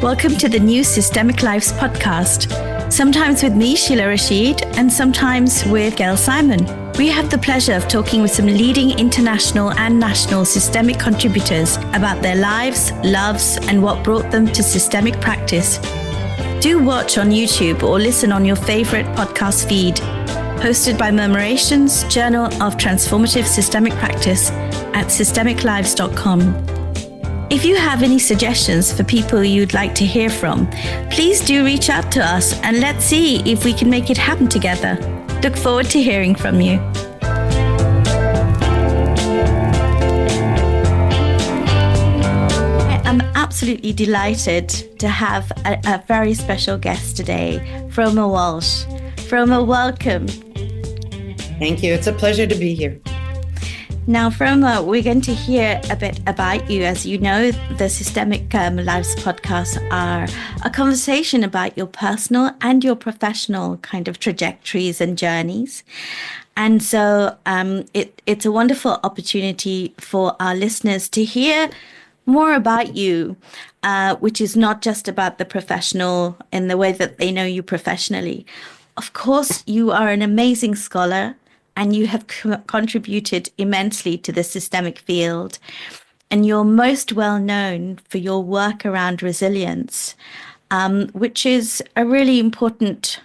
Welcome to the new Systemic Lives podcast, sometimes with me, Shila Rashid, and sometimes with Gail Simon. We have the pleasure of talking with some leading international and national systemic contributors about their lives, loves, and what brought them to systemic practice. Do watch on YouTube or listen on your favorite podcast feed. Hosted by Murmurations, Journal of Transformative Systemic Practice at systemiclives.com. If you have any suggestions for people you'd like to hear from, please do reach out to us and let's see if we can make it happen together. Look forward to hearing from you. I am absolutely delighted to have a very special guest today, Froma Walsh. Froma, welcome. Thank you. It's a pleasure to be here. Now, Froma, we're going to hear a bit about you. As you know, the Systemic Lives podcasts are a conversation about your personal and your professional kind of trajectories and journeys. And so it's a wonderful opportunity for our listeners to hear more about you, which is not just about the professional in the way that they know you professionally. Of course, you are an amazing scholar, and you have contributed immensely to the systemic field. And you're most well known for your work around resilience, which is a really important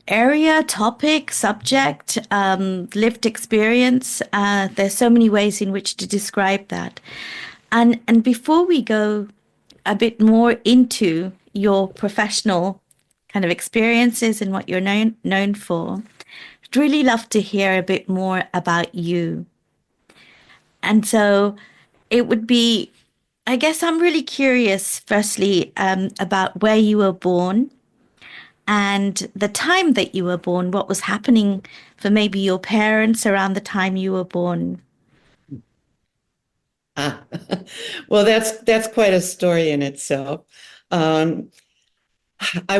area, topic, subject, lived experience. There's so many ways in which to describe that. And before we go a bit more into your professional kind of experiences and what you're known for, I'd really love to hear a bit more about you. And so it would be, I guess I'm really curious, firstly, about where you were born and the time that you were born, what was happening for maybe your parents around the time you were born. Well, that's quite a story in itself. I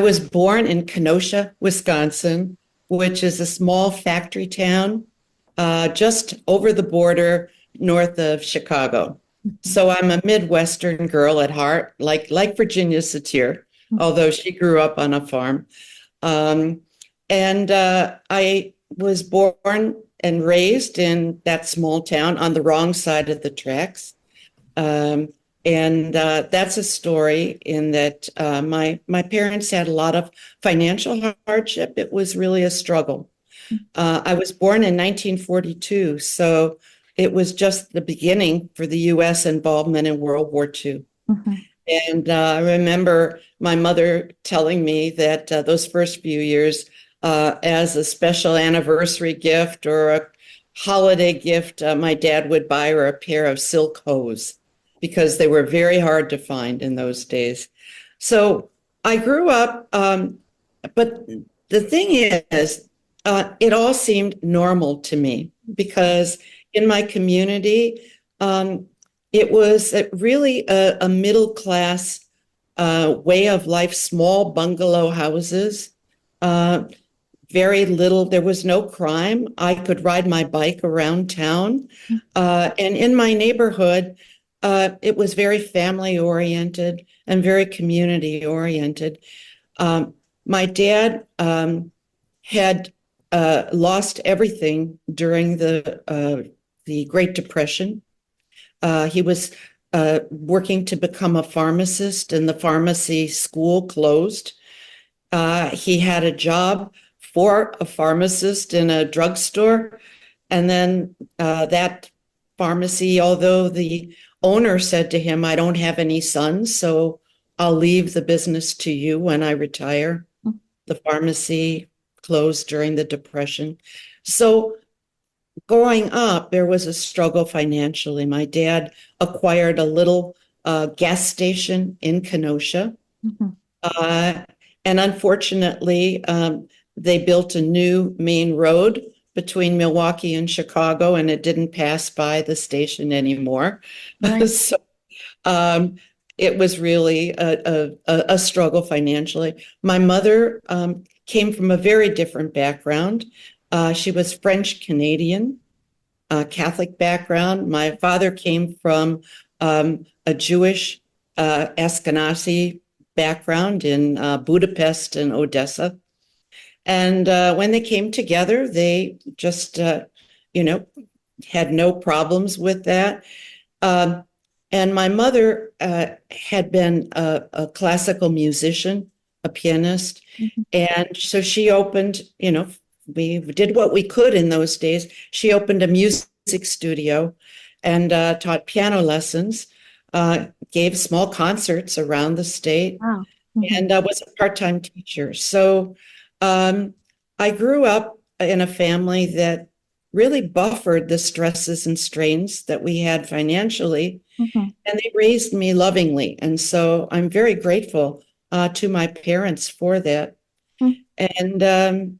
was born in Kenosha, Wisconsin, which is a small factory town just over the border north of Chicago. So I'm a Midwestern girl at heart, like Virginia Satir, although she grew up on a farm. And I was born and raised in that small town on the wrong side of the tracks. And that's a story in that my parents had a lot of financial hardship. It was really a struggle. I was born in 1942, so it was just the beginning for the U.S. involvement in World War II. Mm-hmm. And I remember my mother telling me that those first few years, as a special anniversary gift or a holiday gift, my dad would buy her a pair of silk hose, because they were very hard to find in those days. So I grew up, but the thing is, it all seemed normal to me because in my community, it was really a middle-class way of life, small bungalow houses, very little, there was no crime. I could ride my bike around town. And in my neighborhood, it was very family-oriented and very community-oriented. My dad had lost everything during the Great Depression. He was working to become a pharmacist, and the pharmacy school closed. He had a job for a pharmacist in a drugstore, and then that pharmacy, although the owner said to him, "I don't have any sons, so I'll leave the business to you when I retire." The pharmacy closed during the Depression. So growing up, there was a struggle financially. My dad acquired a little gas station in Kenosha. Mm-hmm. And unfortunately, they built a new main road between Milwaukee and Chicago, and it didn't pass by the station anymore. Right. So it was really a struggle financially. My mother came from a very different background. She was French-Canadian, Catholic background. My father came from a Jewish Ashkenazi background in Budapest and Odessa. And when they came together, they just, had no problems with that. And my mother had been a classical musician, a pianist. Mm-hmm. And so she opened, we did what we could in those days. She opened a music studio and taught piano lessons, gave small concerts around the state. Wow. Mm-hmm. And was a part-time teacher. So I grew up in a family that really buffered the stresses and strains that we had financially, Mm-hmm. and they raised me lovingly. And so I'm very grateful to my parents for that. Mm-hmm. And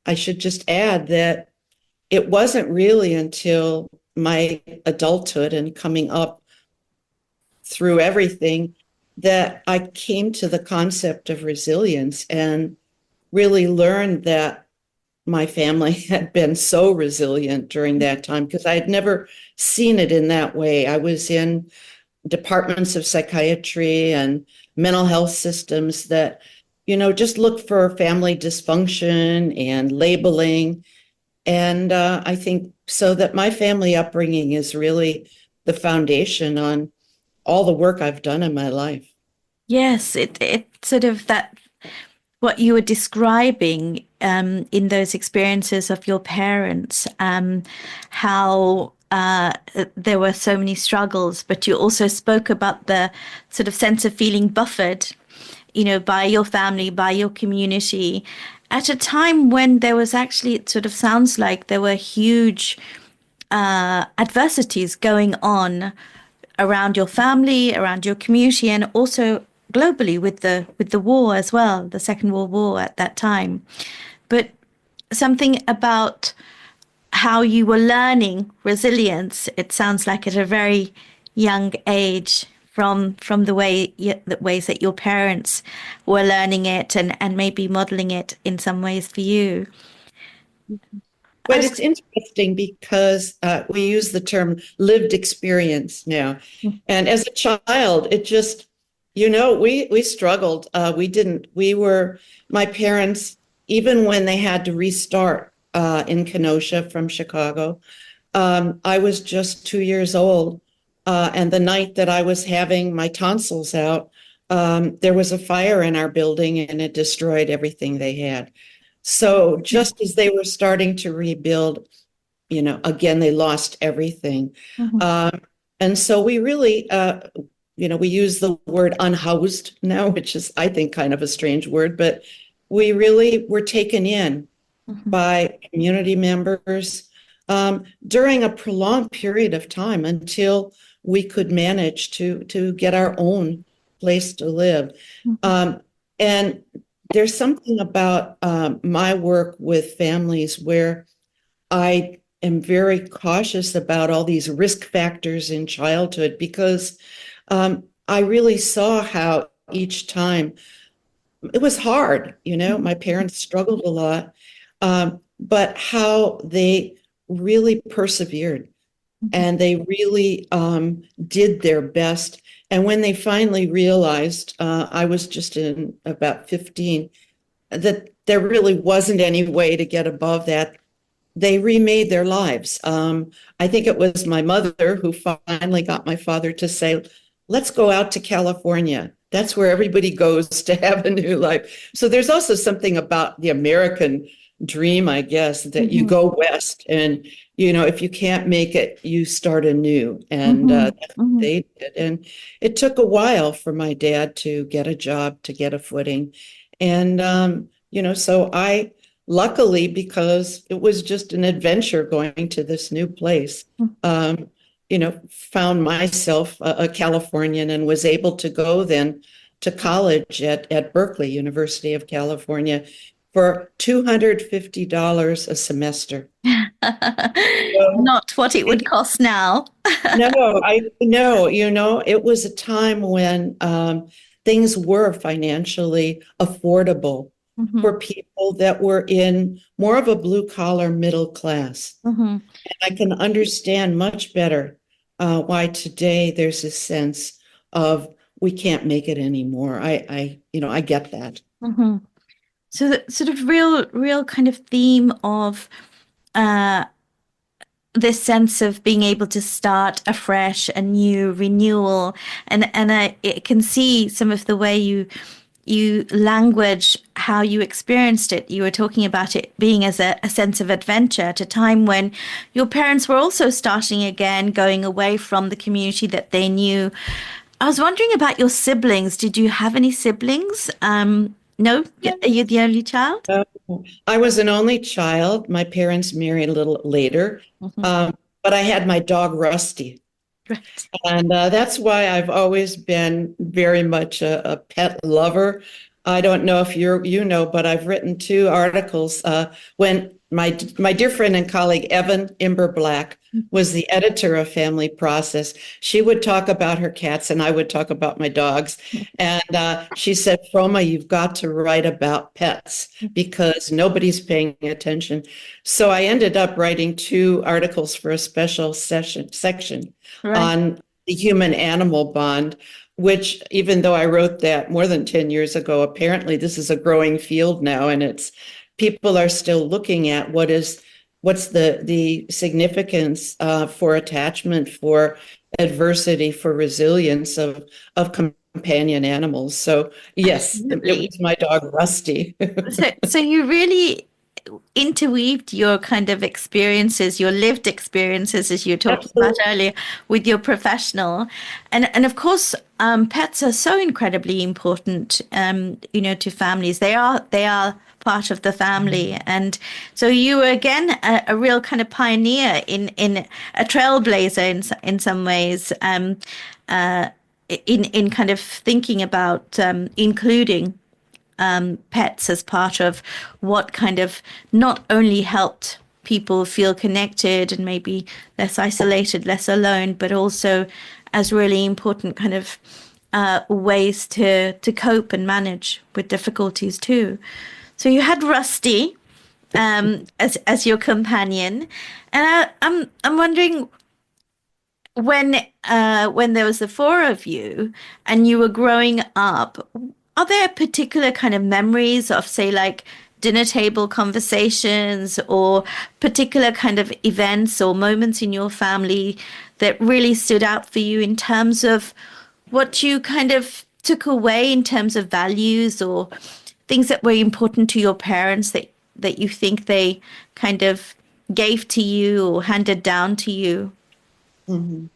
I should just add that it wasn't really until my adulthood and coming up through everything that I came to the concept of resilience and really learned that my family had been so resilient during that time because I had never seen it in that way. I was in departments of psychiatry and mental health systems that, just look for family dysfunction and labeling. And I think so that my family upbringing is really the foundation on all the work I've done in my life. Yes, it sort of that what you were describing in those experiences of your parents, how there were so many struggles, but you also spoke about the sort of sense of feeling buffered, by your family, by your community, at a time when there was actually, it sort of sounds like there were huge adversities going on around your family, around your community, and also globally with the war as well, the Second World War at that time. But something about how you were learning resilience, it sounds like at a very young age from the ways that your parents were learning it and maybe modeling it in some ways for you. But it's interesting because we use the term lived experience now. And as a child, it just, we struggled. My parents, even when they had to restart in Kenosha from Chicago, I was just 2 years old. And the night that I was having my tonsils out, there was a fire in our building and it destroyed everything they had. So just as they were starting to rebuild, again, they lost everything. Mm-hmm. And so we really, we use the word unhoused now, which is, I think, kind of a strange word, but we really were taken in Mm-hmm. by community members during a prolonged period of time until we could manage to get our own place to live. Mm-hmm. And there's something about my work with families where I am very cautious about all these risk factors in childhood because I really saw how each time it was hard. My parents struggled a lot, but how they really persevered and they really did their best. And when they finally realized, I was just in about 15, that there really wasn't any way to get above that, they remade their lives. I think it was my mother who finally got my father to say, let's go out to California. That's where everybody goes to have a new life. So there's also something about the American dream, I guess, that you go west and, if you can't make it, you start anew. And that's what they did. And it took a while for my dad to get a job, to get a footing. And, so I, luckily, because it was just an adventure going to this new place, found myself a Californian and was able to go then to college at Berkeley, University of California, for $250 a semester. Not what it would cost now. No, I know, it was a time when things were financially affordable for people that were in more of a blue collar middle class. And I can understand much better why today there's a sense of we can't make it anymore. I get that. Mm-hmm. So the sort of real kind of theme of uh, this sense of being able to start afresh, a new renewal, and I it can see some of the way you language how you experienced it. You were talking about it being as a sense of adventure at a time when your parents were also starting again, going away from the community that they knew. I was wondering about your siblings. Did you have any siblings? No? Are you the only child? Uh, I was an only child. My parents married a little later, Mhm. um, but I had my dog Rusty. Right. And that's why I've always been very much a pet lover. I don't know if you know, but I've written 2 articles when my dear friend and colleague Evan Imber Black was the editor of Family Process. She would talk about her cats, and I would talk about my dogs. And she said, "Froma, you've got to write about pets because nobody's paying attention." So I ended up writing 2 articles for a special section Right. on the human animal bond, which, even though I wrote that more than 10 years ago, apparently this is a growing field now, and people are still looking at what's the significance for attachment, for adversity, for resilience of companion animals. So yes, it Absolutely. was my dog Rusty. So you really interweaved your kind of experiences, your lived experiences, as you were talking about Absolutely. earlier, with your professional, and of course, pets are so incredibly important, to families. They are part of the family, and so you were again a real kind of pioneer in a trailblazer in some ways, in kind of thinking about including pets as part of what kind of not only helped people feel connected and maybe less isolated, less alone, but also as really important kind of ways to cope and manage with difficulties too. So you had Rusty as your companion, and I'm wondering when there was the 4 of you and you were growing up, are there particular kind of memories of, say, like dinner table conversations or particular kind of events or moments in your family that really stood out for you in terms of what you kind of took away in terms of values or things that were important to your parents that you think they kind of gave to you or handed down to you? Mhm.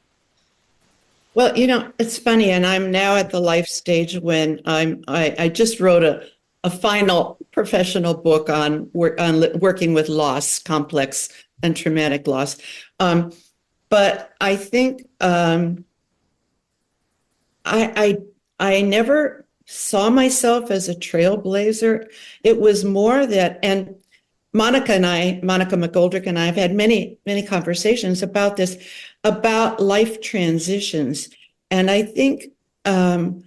Well, it's funny, and I'm now at the life stage when I just wrote a final professional book on working with loss, complex and traumatic loss. But I think I I never saw myself as a trailblazer. It was more that, and Monica McGoldrick and I have had many conversations about this, about life transitions. And I think I'm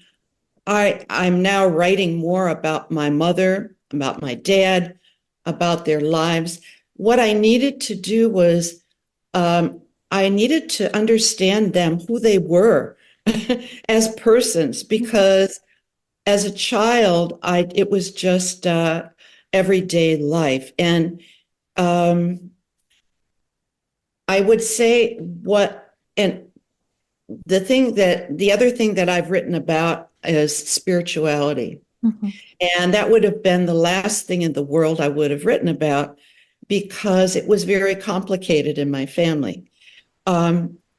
now writing more about my mother, about my dad, about their lives. What I needed to do was I needed to understand them, who they were as persons, because as a child, it was just everyday life. And um, I would say and the other thing that I've written about is spirituality. Mhm. And that would have been the last thing in the world I would have written about because it was very complicated in my family.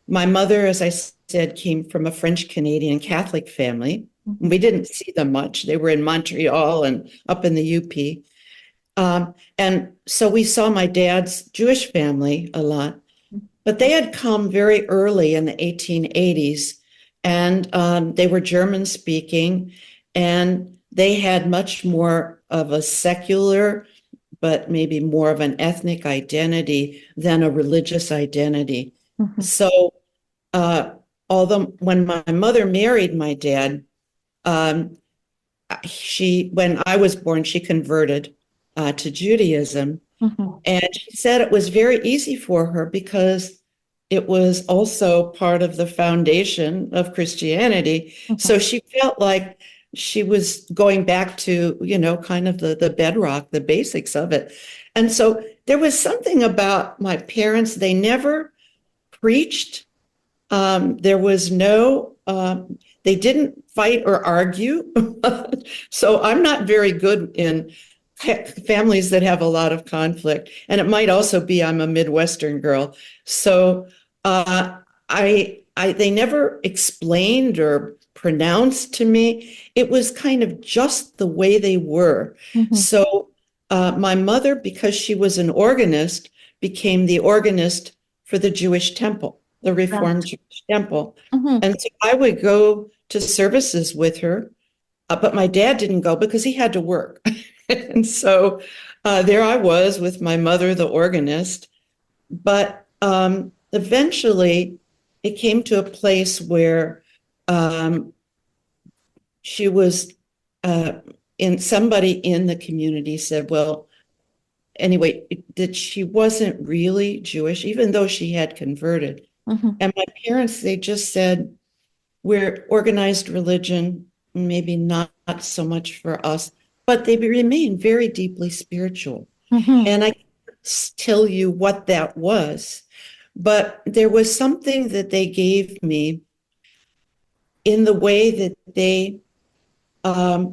My mother, as I said, came from a French Canadian Catholic family. We didn't see them much. They were in Montreal and up in the UP. And so we saw my dad's Jewish family a lot, but they had come very early in the 1880s, and they were German speaking, and they had much more of a secular, but maybe more of an ethnic identity than a religious identity. Mhm. So, uh, although when my mother married my dad, um, when I was born, she converted to Judaism. Mhm. And she said it was very easy for her because it was also part of the foundation of Christianity. So she felt like she was going back to, kind of the bedrock, the basics of it. And so there was something about my parents, they never preached. There was no, they didn't fight or argue. So I'm not very good in families that have a lot of conflict. And it might also be I'm a Midwestern girl. So they never explained or pronounced to me. It was kind of just the way they were. So my mother, because she was an organist, became the organist for the Jewish temple, the Reformed Jewish temple. And so I would go to services with her, but my dad didn't go because he had to work. And so there I was with my mother, the organist. But eventually it came to a place where she was somebody in the community said, well, anyway, that she wasn't really Jewish, even though she had converted. And my parents, they just said, we're organized religion, maybe not so much for us, but they remain very deeply spiritual. And I can't tell you what that was, but there was something that they gave me in the way that they,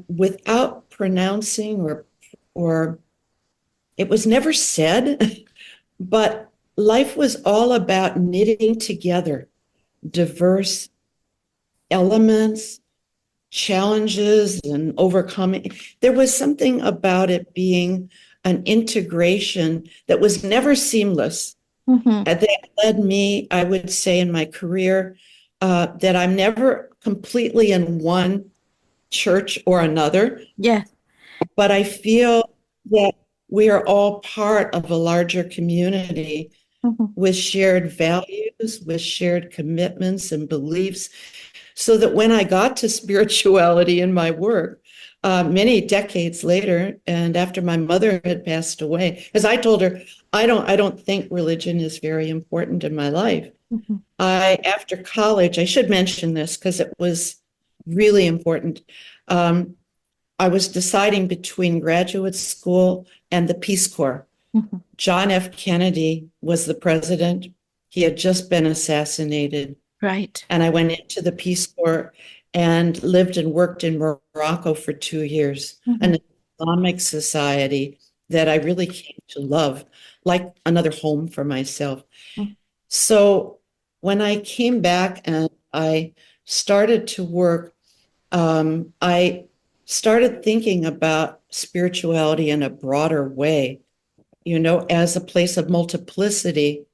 without pronouncing or it was never said, but life was all about knitting together diverse elements, challenges, and overcoming. There was something about it being an integration that was never seamless. That led me, I would say, in my career, that I'm never completely in one church or another. Yeah. But I feel that we are all part of a larger community with shared values, with shared commitments and beliefs. So that when I got to spirituality in my work, many decades later, and after my mother had passed away, as I told her, I don't think religion is very important in my life. After college, I should mention this because it was really important. I was deciding between graduate school and the Peace Corps. John F. Kennedy was the president. He had just been assassinated. Right. And I went into the Peace Corps and lived and worked in Morocco for 2 years, an Islamic society that I really came to love, like another home for myself. So when I came back and I started to work, I started thinking about spirituality in a broader way, as a place of multiplicity.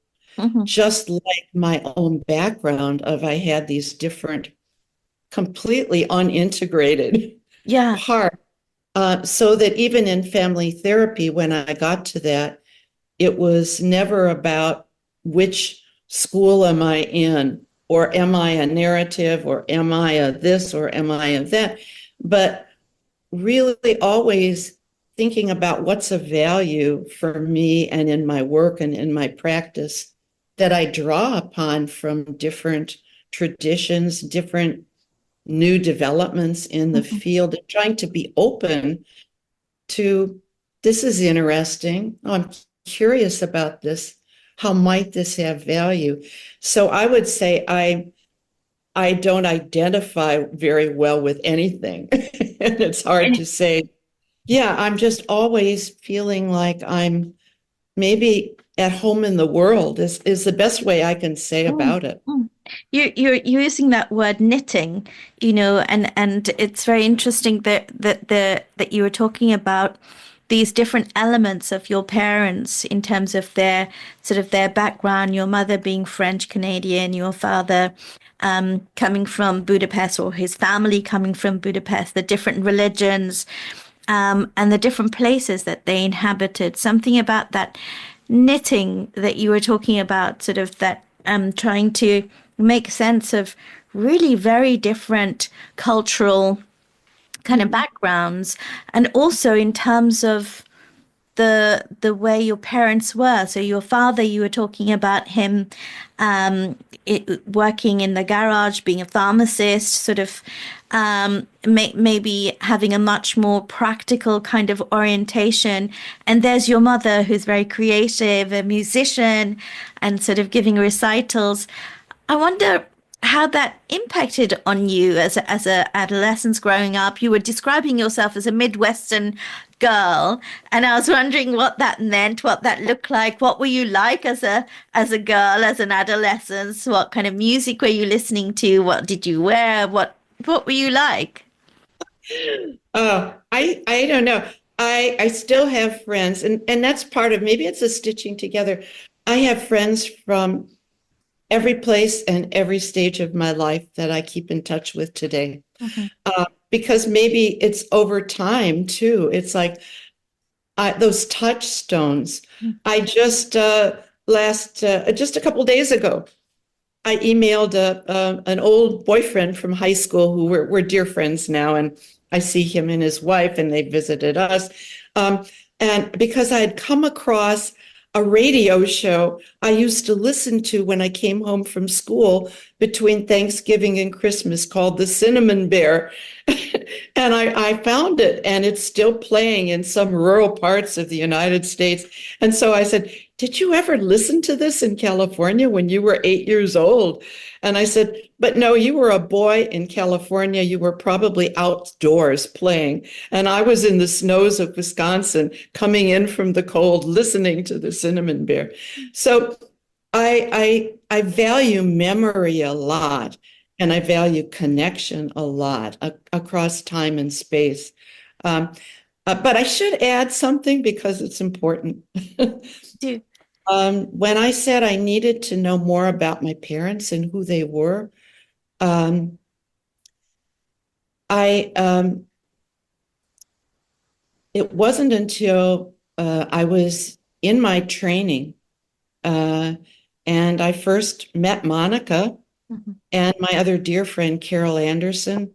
Just like my own background of I had these different, completely unintegrated parts, so that even in family therapy, when I got to that, it was never about which school am I in, or am I a narrative, or am I a this, or am I a that, but really always thinking about what's of value for me and in my work and in my practice that I draw upon from different traditions, different new developments in the field, and trying to be open to, this is interesting. Oh, I'm curious about this. How might this have value? So I would say I don't identify very well with anything. And it's hard to say, yeah, I'm just always feeling like I'm maybe at home in the world is the best way I can say about it. You're using that word knitting, and it's very interesting that you were talking about these different elements of your parents in terms of their background, your mother being French Canadian, your father coming from Budapest, or his family coming from Budapest, the different religions, and the different places that they inhabited. Something about that knitting that you were talking about, sort of that trying to make sense of really very different cultural kind of backgrounds, and also in terms of the way your parents were. So your father, you were talking about him working in the garage, being a pharmacist, sort of maybe having a much more practical kind of orientation. And there's your mother, who's very creative, a musician, and sort of giving recitals. I wonder how that impacted on you as a adolescent growing up. You were describing yourself as a Midwestern girl, and I was wondering what that meant, what that looked like. What were you like as a girl, as an adolescent? What kind of music were you listening to? What did you wear? What were you like? I don't know. I still have friends, and that's part of, maybe it's a stitching together. I have friends from every place and every stage of my life that I keep in touch with today. Because maybe it's over time too. It's like those touchstones. I just just a couple days ago, I emailed an old boyfriend from high school who we're dear friends now, and I see him and his wife, and they visited us. And because I had come across a radio show I used to listen to when I came home from school between Thanksgiving and Christmas called The Cinnamon Bear. And I found it, and it's still playing in some rural parts of the United States. And so I said, "Did you ever listen to this in California when you were 8 years old?" And I said, "But no, you were a boy in California. You were probably outdoors playing. And I was in the snows of Wisconsin, coming in from the cold, listening to the Cinnamon Bear." So I value memory a lot, and I value connection a lot across time and space. But I should add something because it's important. Do When I said I needed to know more about my parents and who they were, I it wasn't until I was in my training and I first met Monica and my other dear friend, Carol Anderson.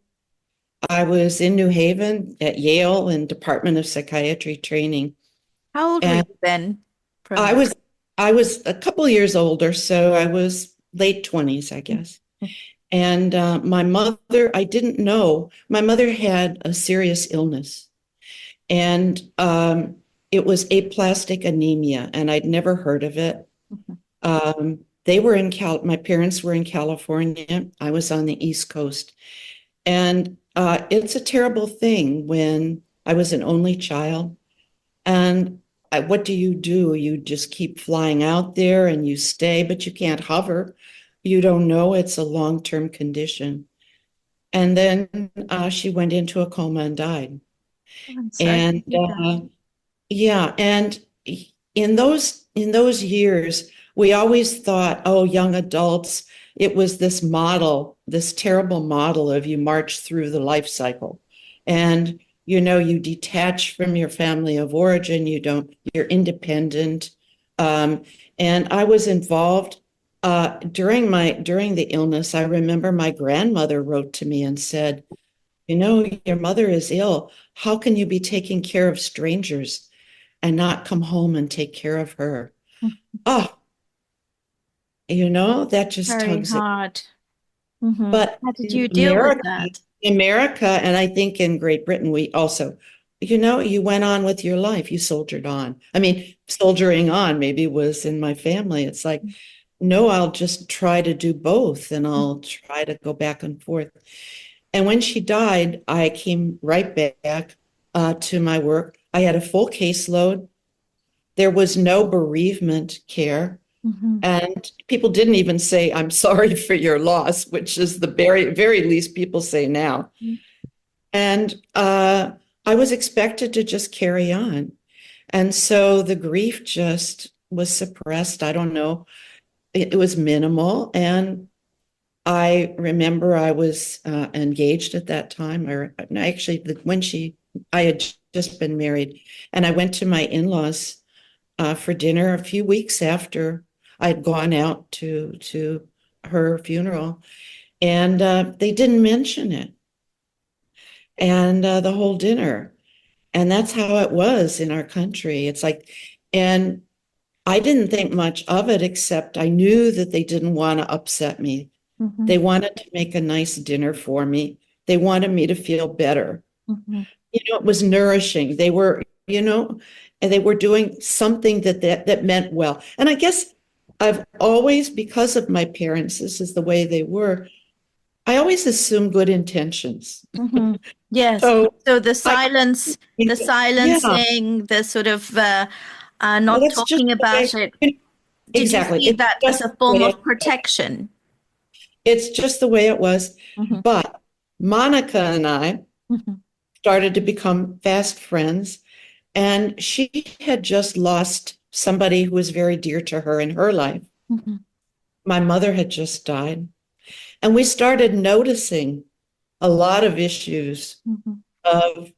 I was in New Haven at Yale in Department of Psychiatry training. How old were And you then? I was I was a couple years older, so I was late 20s, I guess. And my mother, I didn't know, my mother had a serious illness, and it was aplastic anemia, and I'd never heard of it. They were my parents were in California. I was on the East Coast. And it's a terrible thing when I was an only child. And what do? You just keep flying out there and you stay, but you can't hover. You don't know it's a long-term condition. And then she went into a coma and died. I'm sorry to And hear that. yeah, and in those years, we always thought, oh, young adults, it was this model, this terrible model of you march through the life cycle. And you detach from your family of origin, you're independent. And I was involved during the illness. I remember my grandmother wrote to me and said, your mother is ill. How can you be taking care of strangers and not come home and take care of her? Oh, that just Very tugs it. hard. But How did in you deal with America, and I think in Great Britain, we also, you went on with your life. You soldiered on. I mean, soldiering on maybe was in my family. It's like, no, I'll just try to do both, and I'll try to go back and forth. And when she died, I came right back to my work. I had a full caseload. There was no bereavement care. And people didn't even say, "I'm sorry for your loss," which is the very, very least people say now. And I was expected to just carry on. And so the grief just was suppressed. I don't know. It was minimal. And I remember I was engaged at that time, or actually, I had just been married, and I went to my in-laws for dinner a few weeks after I'd gone out to her funeral, and they didn't mention it, and the whole dinner. And that's how it was in our country. It's like, and I didn't think much of it, except I knew that they didn't want to upset me. Mm-hmm. They wanted to make a nice dinner for me. They wanted me to feel better. Mm-hmm. It was nourishing. They were, and they were doing something that meant well. And I guess I've always, because of my parents, this is the way they were, I always assume good intentions. Mm-hmm. Yes. So So the I, yeah, silencing, the sort of well, not that's just talking the about way, it. Did you exactly. see It's that as just a the form way of protection? it's just the way it was. Mm-hmm. But Monica and I Mm-hmm. started to become fast friends, and she had just lost somebody who was very dear to her in her life. Mm-hmm. My mother had just died, and we started noticing a lot of issues Mm-hmm. of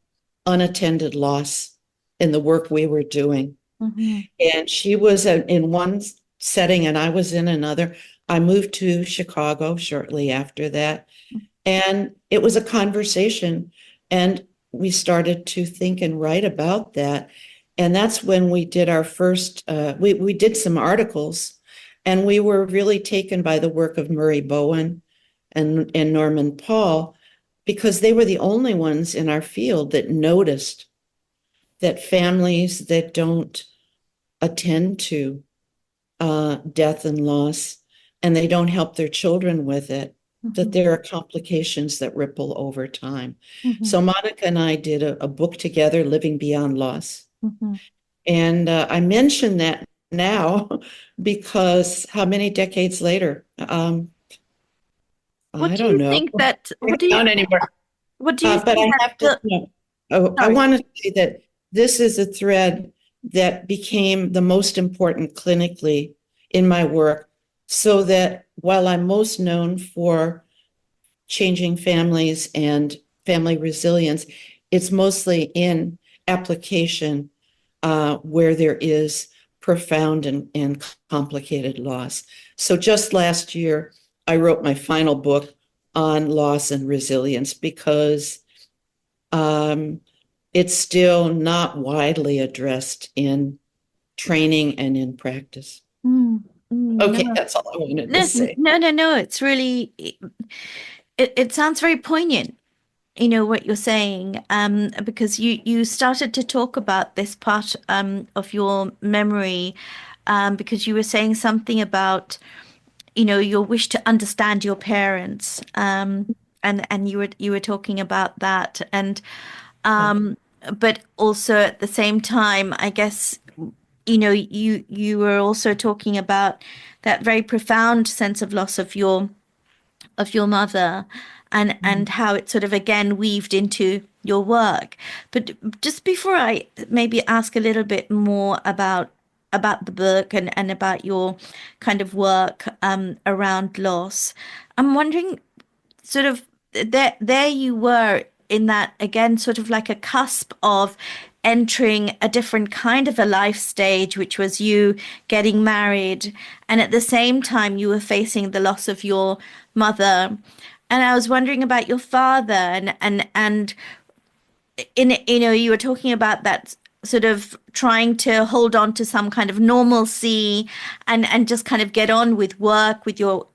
unattended loss in the work we were doing. Mm-hmm. And she was in one setting and I was in another. I moved to Chicago shortly after that. And it was a conversation. And we started to think and write about that. And that's when we did our first, we did some articles. And we were really taken by the work of Murray Bowen and Norman Paul, because they were the only ones in our field that noticed that families that don't attend to death and loss, and they don't help their children with it, that there are complications that ripple over time. Mm-hmm. So Monica and I did a book together, Living Beyond Loss. Mm-hmm. And I mention that now because how many decades later? What I do don't you know. think that? Not anymore. What do you But think I that? have to, I Sorry. want to say that this is a thread that became the most important clinically in my work, so that while I'm most known for changing families and family resilience, it's mostly in application where there is profound and complicated loss. So just last year, I wrote my final book on loss and resilience because it's still not widely addressed in training and in practice. Mm, Okay, no. that's all I wanted to No, say. no, no, no. It's really, it sounds very poignant, what you're saying, because you started to talk about this part of your memory, because you were saying something about, your wish to understand your parents, and you were talking about that, and but also at the same time, I guess, you were also talking about that very profound sense of loss of your mother, and how it sort of again weaved into your work. But just before I maybe ask a little bit more about the book and about your kind of work around loss, I'm wondering, sort of, there you were in that, again, sort of like a cusp of entering a different kind of a life stage, which was you getting married, and at the same time you were facing the loss of your mother. And I was wondering about your father, and you were talking about that, sort of trying to hold on to some kind of normalcy, and just kind of get on with work, with your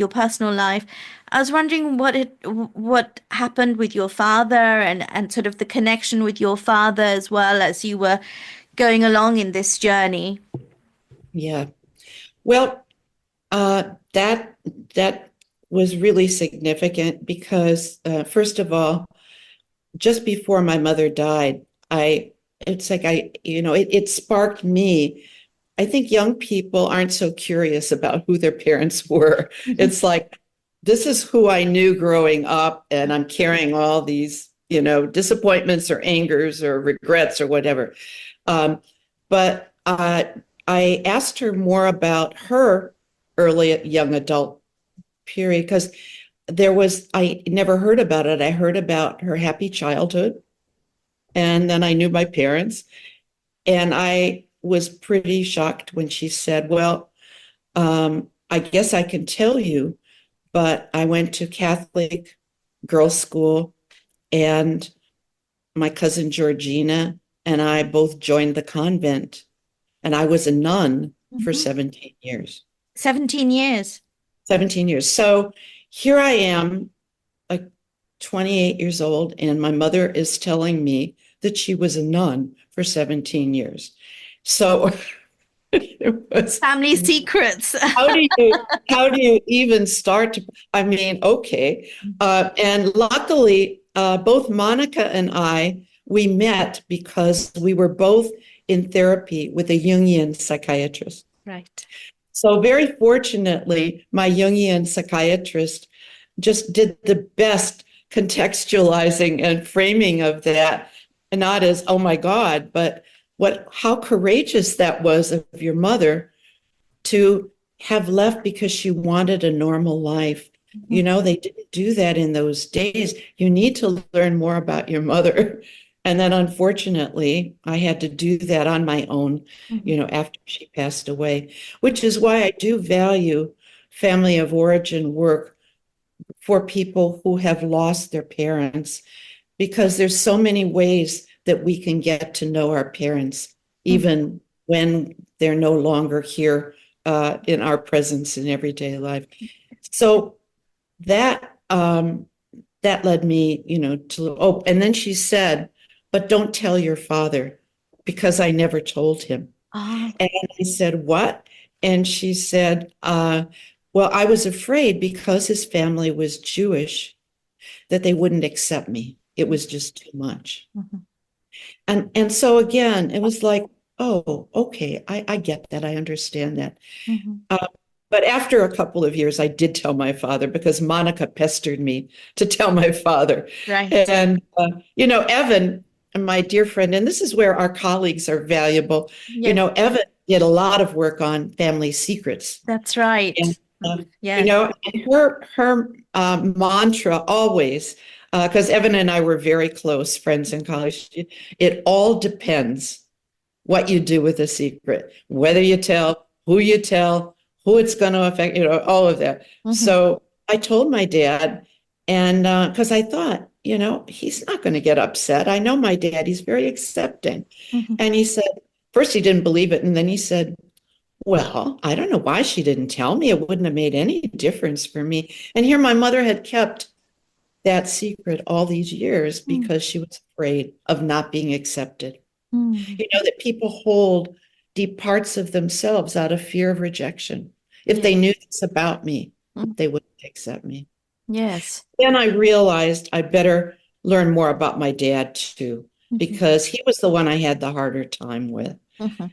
personal life. I was wondering what happened with your father, and sort of the connection with your father as well as you were going along in this journey. Yeah. Well, that that was really significant because first of all, just before my mother died, it's like it sparked me. I think young people aren't so curious about who their parents were. It's like, this is who I knew growing up, and I'm carrying all these, disappointments or angers or regrets or whatever. But I asked her more about her early young adult period because I never heard about it. I heard about her happy childhood, and then I knew my parents. And I was pretty shocked when she said, well, I guess I can tell you, but I went to Catholic girls' school, and my cousin Georgina and I both joined the convent, and I was a nun for 17 years. 17 years. 17 years. So here I am, like 28 years old, and my mother is telling me that she was a nun for 17 years. So it was Family secrets. how do you even start to, I mean, okay. And luckily, both Monica and I, we met because we were both in therapy with a Jungian psychiatrist. Right. So very fortunately, my Jungian psychiatrist just did the best contextualizing and framing of that, and not as, oh my God, but how courageous that was of your mother to have left because she wanted a normal life. You know, they didn't do that in those days. You need to learn more about your mother. And then unfortunately, I had to do that on my own, you know, after she passed away, which is why I do value family of origin work for people who have lost their parents, because there's so many ways that we can get to know our parents, even when they're no longer here in our presence in everyday life. So that that led me, you know, to, and then she said, but don't tell your father, because I never told him. Oh. And I said, what? And she said, well, I was afraid because his family was Jewish that they wouldn't accept me. It was just too much. And so again, it was like, oh, okay, I get that. I understand that. But after a couple of years, I did tell my father, because Monica pestered me to tell my father. Right. And, you know, Evan, my dear friend, and this is where our colleagues are valuable. Yes. You know, Evan did a lot of work on family secrets. That's right. And, yes. You know, her mantra always, because Evan and I were very close friends in college, it all depends what you do with a secret, whether you tell, who it's going to affect, you know, all of that. So I told my dad, and because I thought, you know, he's not going to get upset. I know my dad, he's very accepting. And he said, first he didn't believe it. And then he said, well, I don't know why she didn't tell me. It wouldn't have made any difference for me. And here my mother had kept that secret all these years because she was afraid of not being accepted. You know, that people hold deep parts of themselves out of fear of rejection. If they knew this about me, they wouldn't accept me. Yes. Then I realized I better learn more about my dad too, because he was the one I had the harder time with. And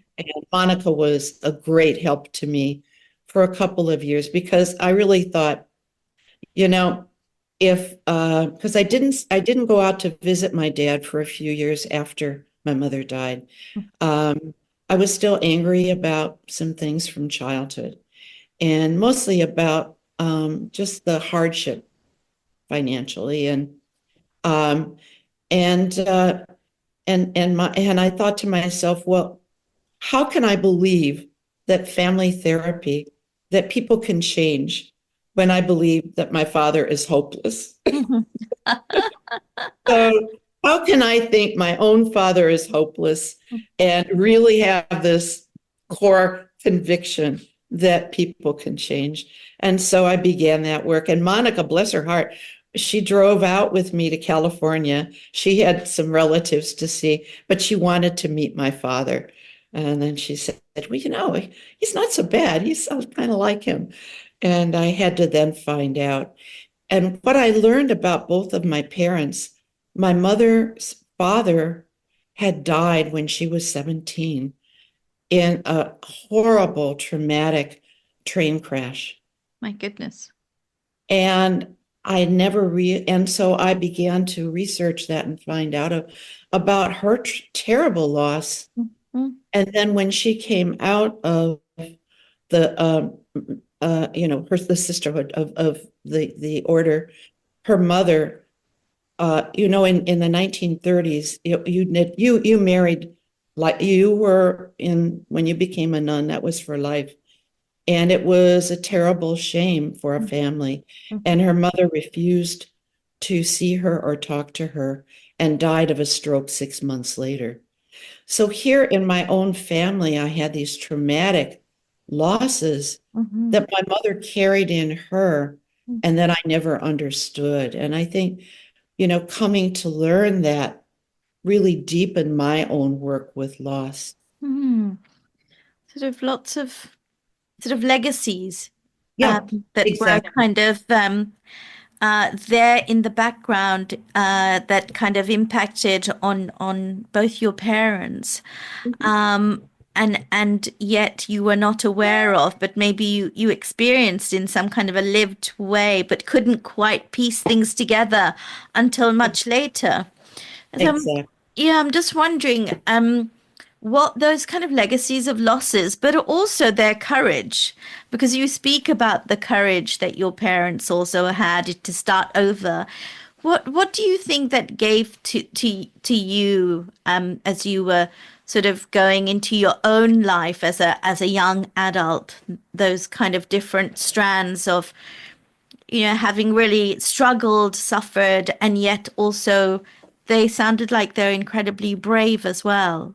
Monica was a great help to me for a couple of years, because I really thought, you know, if because I didn't go out to visit my dad for a few years after my mother died. I was still angry about some things from childhood, and mostly about just the hardship financially, and I thought to myself, well, how can I believe that family therapy, that people can change, when I believe that my father is hopeless? So how can I think my own father is hopeless and really have this core conviction that people can change? And so I began that work. And Monica, bless her heart, she drove out with me to California. She had some relatives to see, but she wanted to meet my father. And then she said, well, you know, he's not so bad. He sounds kind of like him. And I had to then find out. And what I learned about both of my parents, my mother's father had died when she was 17 in a horrible, traumatic train crash. My goodness. And I never and so I began to research that and find out about her terrible loss. And then when she came out of the you know, the sisterhood of the order, her mother, you know, in the 1930s, you married, like you were in, when you became a nun, that was for life. And it was a terrible shame for a family. And her mother refused to see her or talk to her. and died of a stroke 6 months later. So here in my own family, I had these traumatic losses that my mother carried in her and that I never understood. And I think, coming to learn that really deepened my own work with loss. Sort of lots of sort of legacies Yeah, that were exactly. kind of there in the background that kind of impacted on both your parents, and yet you were not aware of, but maybe you experienced in some kind of a lived way, but couldn't quite piece things together until much later. So, Exactly. yeah, I'm just wondering, what those kind of legacies of losses, but also their courage, because you speak about the courage that your parents also had to start over. What do you think that gave to you as you were sort of going into your own life as a young adult, those kind of different strands of having really struggled, suffered, and yet also they sounded like they're incredibly brave as well.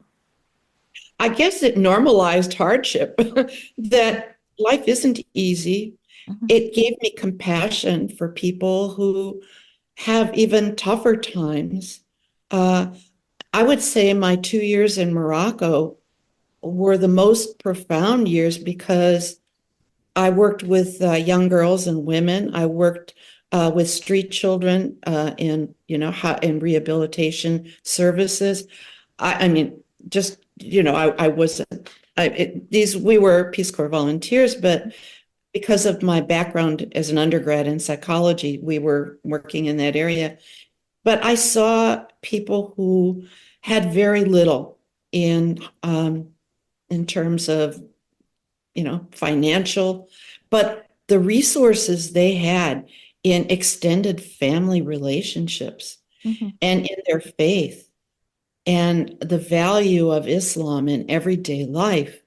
I guess it normalized hardship, that life isn't easy. Mhm. It gave me compassion for people who have even tougher times. Uh, I would say my 2 years in Morocco were the most profound years because I worked with young girls and women. I worked with street children in rehabilitation services. I mean, just I wasn't. We were Peace Corps volunteers, but because of my background as an undergrad in psychology, we were working in that area. But I saw people who had very little in terms of financial, but the resources they had in extended family relationships Mhm. and in their faith and the value of Islam in everyday life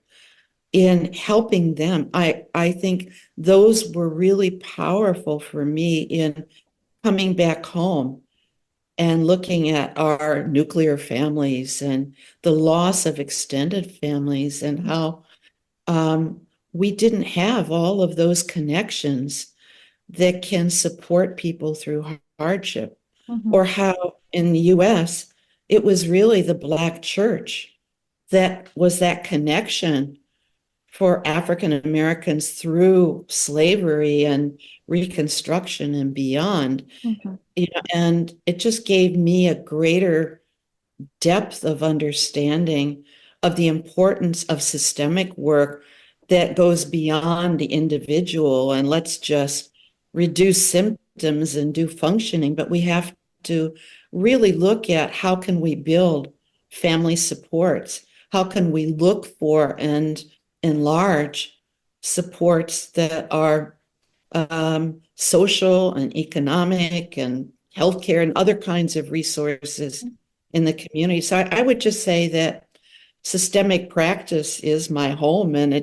in helping them. I think those were really powerful for me in coming back home and looking at our nuclear families and the loss of extended families and how we didn't have all of those connections that can support people through hardship, Mhm. or how in the US, it was really the Black church that was that connection for African Americans through slavery and Reconstruction and beyond. Mhm. And it just gave me a greater depth of understanding of the importance of systemic work that goes beyond the individual and let's just reduce symptoms and do functioning, but we have to really look at how can we build family supports, how can we look for and enlarge supports that are social and economic and healthcare and other kinds of resources in the community. So I would just say that systemic practice is my home, and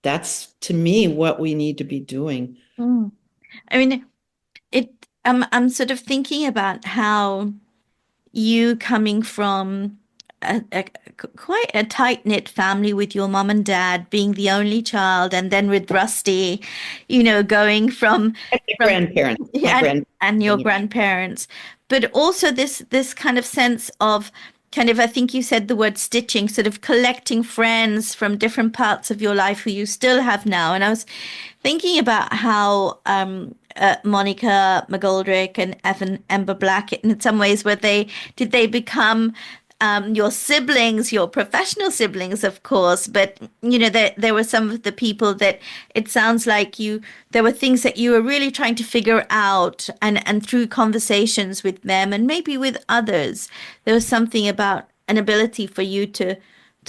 that's to me what we need to be doing. Mm. I mean, I'm sort of thinking about how you coming from quite a tight-knit family with your mom and dad being the only child, and then with Rusty, going And my from grandparents, my yeah, grandparents. and your grandparents, but also this kind of sense of kind of, I think you said the word stitching, sort of collecting friends from different parts of your life who you still have now. And I was thinking about how Monica McGoldrick and Evan Ember Black, in some ways, did they become your siblings, your professional siblings, of course, but there were some of the people that it sounds like there were things that you were really trying to figure out, and through conversations with them and maybe with others, there was something about an ability for you to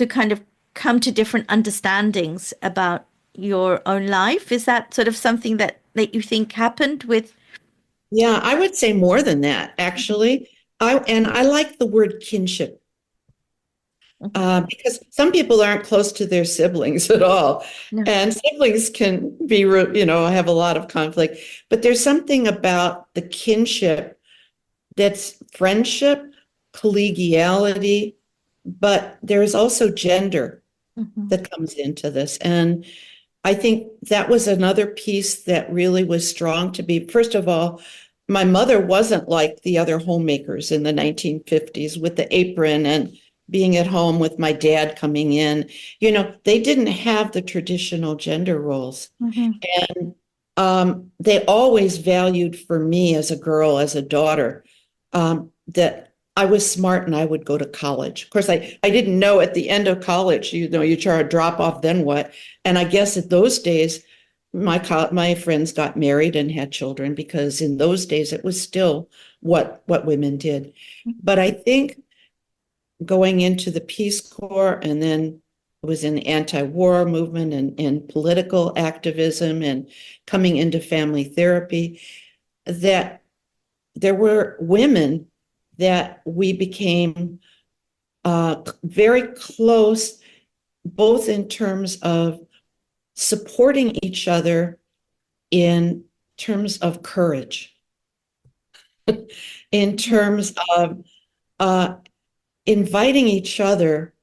kind of come to different understandings about your own life. Is that sort of something that you think happened with? Yeah, I would say more than that, actually. I like the word kinship Mhm. because some people aren't close to their siblings at all. No. And siblings can be, have a lot of conflict. But there's something about the kinship that's friendship, collegiality, but there's also gender that comes into this. And I think that was another piece that really was strong to be. First of all, my mother wasn't like the other homemakers in the 1950s with the apron and being at home with my dad coming in. You know, they didn't have the traditional gender roles. And they always valued for me as a girl, as a daughter, that I was smart and I would go to college. Of course, I didn't know at the end of college, you know, you try to drop off, then what? And I guess at those days, my friends got married and had children, because in those days it was still what women did. But I think going into the Peace Corps, and then was in the anti-war movement and political activism, and coming into family therapy, that there were women that we became very close, both in terms of supporting each other in terms of courage, in terms of inviting each other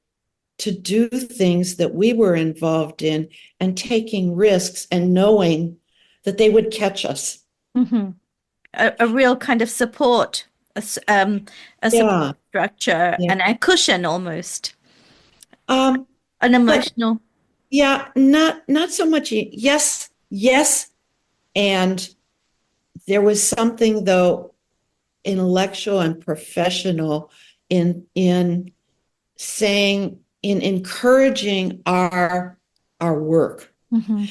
to do things that we were involved in, and taking risks and knowing that they would catch us. A real kind of support, a support structure, and a cushion almost. An emotional. Not so much. Yes. And there was something, though, intellectual and professional in saying, in encouraging our work. So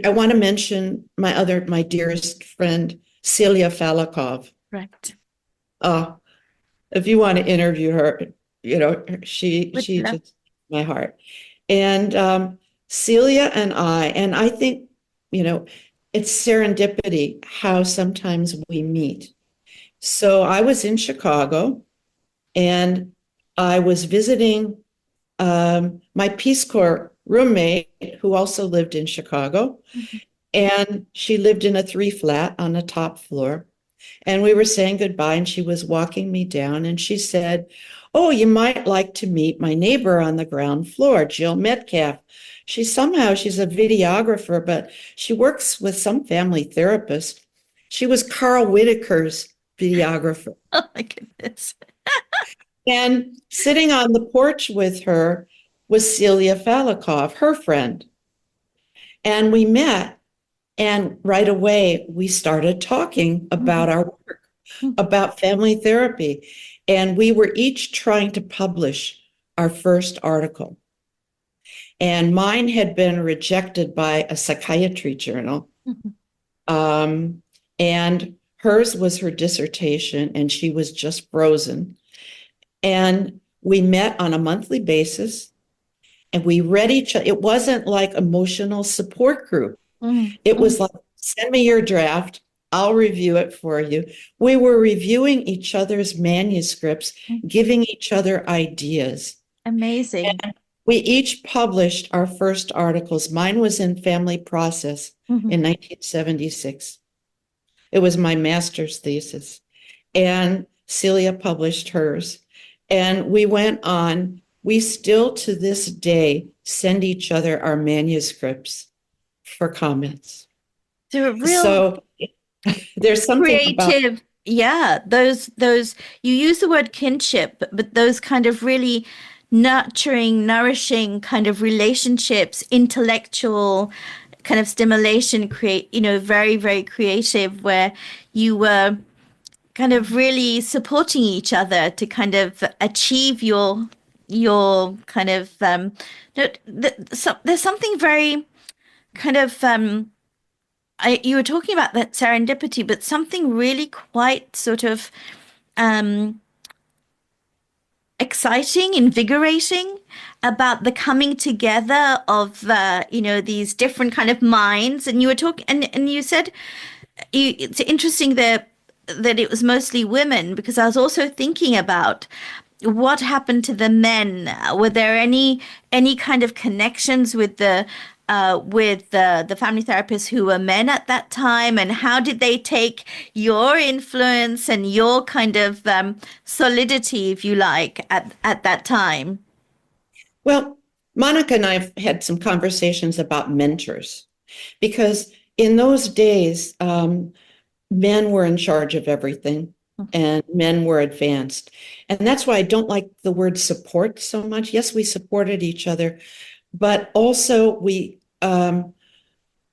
I want to mention my dearest friend, Celia Falikov. Right. If you want to interview her, you know, she just my heart. And Celia and I think, you know, it's serendipity how sometimes we meet. So I was in Chicago, and I was visiting my Peace Corps roommate, who also lived in Chicago. And she lived in a 3-flat on the top floor. And we were saying goodbye, and she was walking me down, and she said, "Oh, you might like to meet my neighbor on the ground floor, Jill Metcalf. She's a videographer, but she works with some family therapists. She was Carl Whitaker's videographer." Oh my goodness. And sitting on the porch with her was Celia Falikov, her friend. And we met, and right away we started talking about our work, about family therapy. And we were each trying to publish our first article. And mine had been rejected by a psychiatry journal. And hers was her dissertation, and she was just frozen. And we met on a monthly basis, and we read each other. It wasn't like emotional support group. It was like, send me your draft, I'll review it for you. We were reviewing each other's manuscripts, giving each other ideas. Amazing. And we each published our first articles. Mine was in Family Process in 1976. It was my master's thesis. And Celia published hers. And we went on. We still, to this day, send each other our manuscripts for comments. So there's something creative. Those you use the word kinship, but those kind of really nurturing, nourishing kind of relationships, intellectual kind of stimulation, very, very creative, where you were kind of really supporting each other to kind of achieve your kind of there's something very kind of you were talking about that serendipity, but something really quite sort of exciting, invigorating about the coming together of these different kind of minds. And you were talking, and you said it's interesting that it was mostly women, because I was also thinking about what happened to the men? Were there any kind of connections with the family therapists who were men at that time, and how did they take your influence and your kind of solidity, if you like, at that time? Well, Monica and I have had some conversations about mentors because in those days, men were in charge of everything and men were advanced. And that's why I don't like the word support so much. Yes, we supported each other, but also we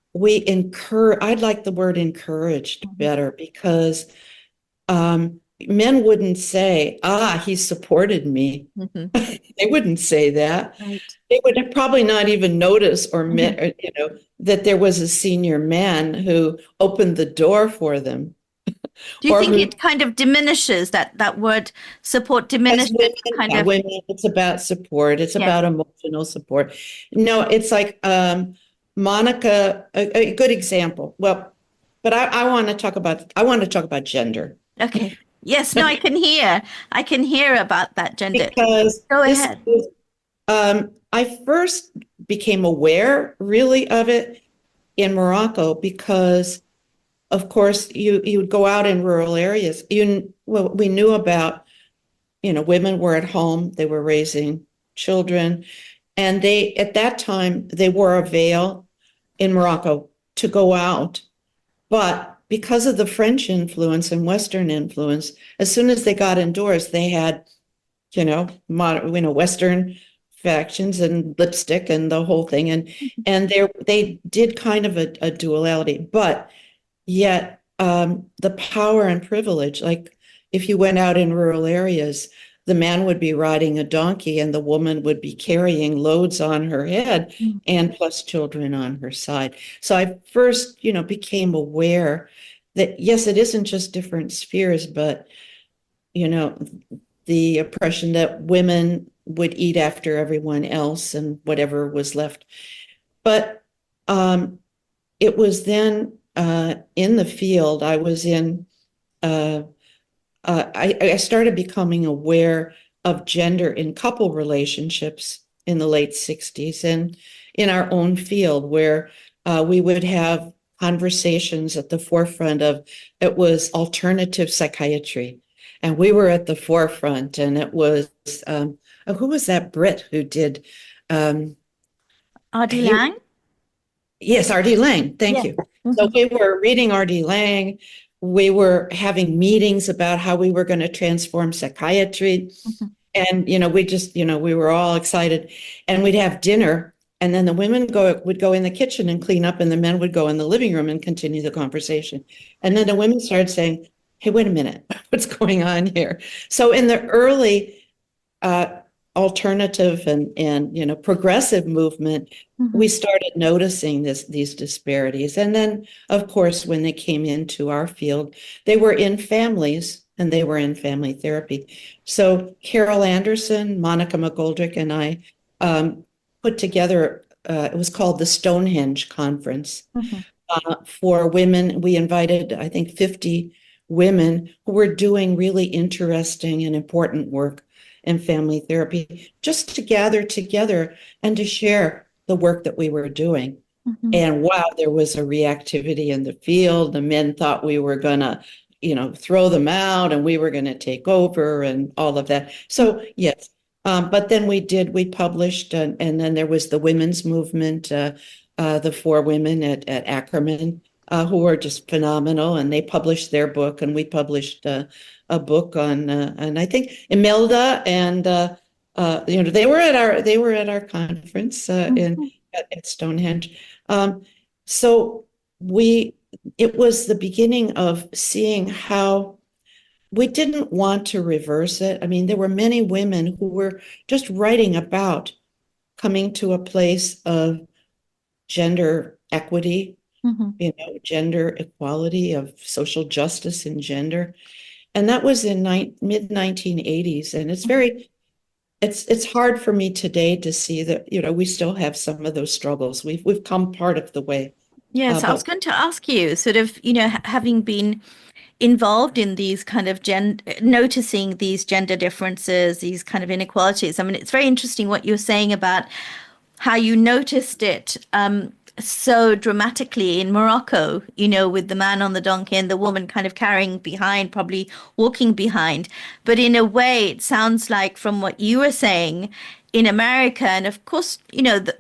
encourage, I'd like the word encouraged better because men wouldn't say, he supported me. Mm-hmm. They wouldn't say that. Right. They would probably not even notice or, that there was a senior man who opened the door for them. Do you Or think who, it kind of diminishes that word support as diminishes women, kind yeah, of? women, it's about support. It's Yes. about emotional support. No, it's like Monica, a good example. Well, but I want to talk about gender. Okay. Yes, no, I can hear about that gender. Because Go ahead. I first became aware really of it in Morocco because, of course, you would go out in rural areas. We knew about, women were at home, they were raising children, and at that time, they wore a veil in Morocco to go out. But because of the French influence and Western influence, as soon as they got indoors, they had, Western factions and lipstick and the whole thing. And they did kind of a duality, but yet the power and privilege, like if you went out in rural areas, the man would be riding a donkey and the woman would be carrying loads on her head and plus children on her side. So I first, became aware that, yes, it isn't just different spheres, but, the oppression that women would eat after everyone else and whatever was left. But it was then in the field, I was in, I started becoming aware of gender in couple relationships in the late 60s and in our own field where we would have conversations at the forefront of, it was alternative psychiatry. And we were at the forefront, and it was, who was that Brit who did? R.D. Lang? Yes, R.D. Lang. Thank Yes. you. So we were reading R.D. Lang. We were having meetings about how we were going to transform psychiatry. And, we were all excited. And we'd have dinner. And then the women would go in the kitchen and clean up, and the men would go in the living room and continue the conversation. And then the women started saying, hey, wait a minute, what's going on here? So in the early alternative and progressive movement, we started noticing these disparities. And then, of course, when they came into our field, they were in families and they were in family therapy. So Carol Anderson, Monica McGoldrick, and I put together, it was called the Stonehenge Conference for women. We invited, I think, 50 women who were doing really interesting and important work in family therapy, just to gather together and to share the work that we were doing. And wow, there was a reactivity in the field. The men thought we were going to, throw them out and we were going to take over and all of that. So yes, but then we published, and then there was the women's movement, the 4 women at Ackerman, who were just phenomenal, and they published their book, and we published a book on, and I think Imelda and they were at our conference at Stonehenge. So it was the beginning of seeing how we didn't want to reverse it. I mean, there were many women who were just writing about coming to a place of gender equity, gender equality, of social justice in gender. And that was in mid 1980s. And it's hard for me today to see that, we still have some of those struggles. We've come part of the way. Yes, I was going to ask you, sort of, having been involved in these kind of noticing these gender differences, these kind of inequalities. I mean, it's very interesting what you're saying about how you noticed it so dramatically in Morocco, with the man on the donkey and the woman kind of carrying behind, probably walking behind. But in a way, it sounds like from what you were saying in America, and of course,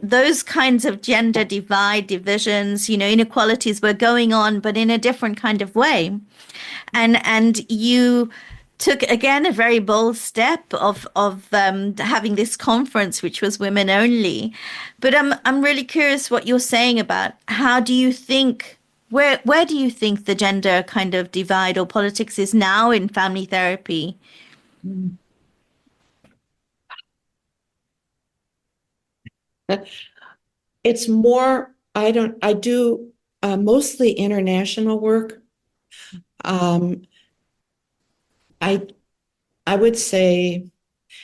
those kinds of gender divide, divisions, inequalities were going on, but in a different kind of way. And you took again a very bold step of having this conference, which was women only. But I'm really curious what you're saying about how do you think where do you think the gender kind of divide or politics is now in family therapy? It's more, I do mostly international work. Um, I I would say,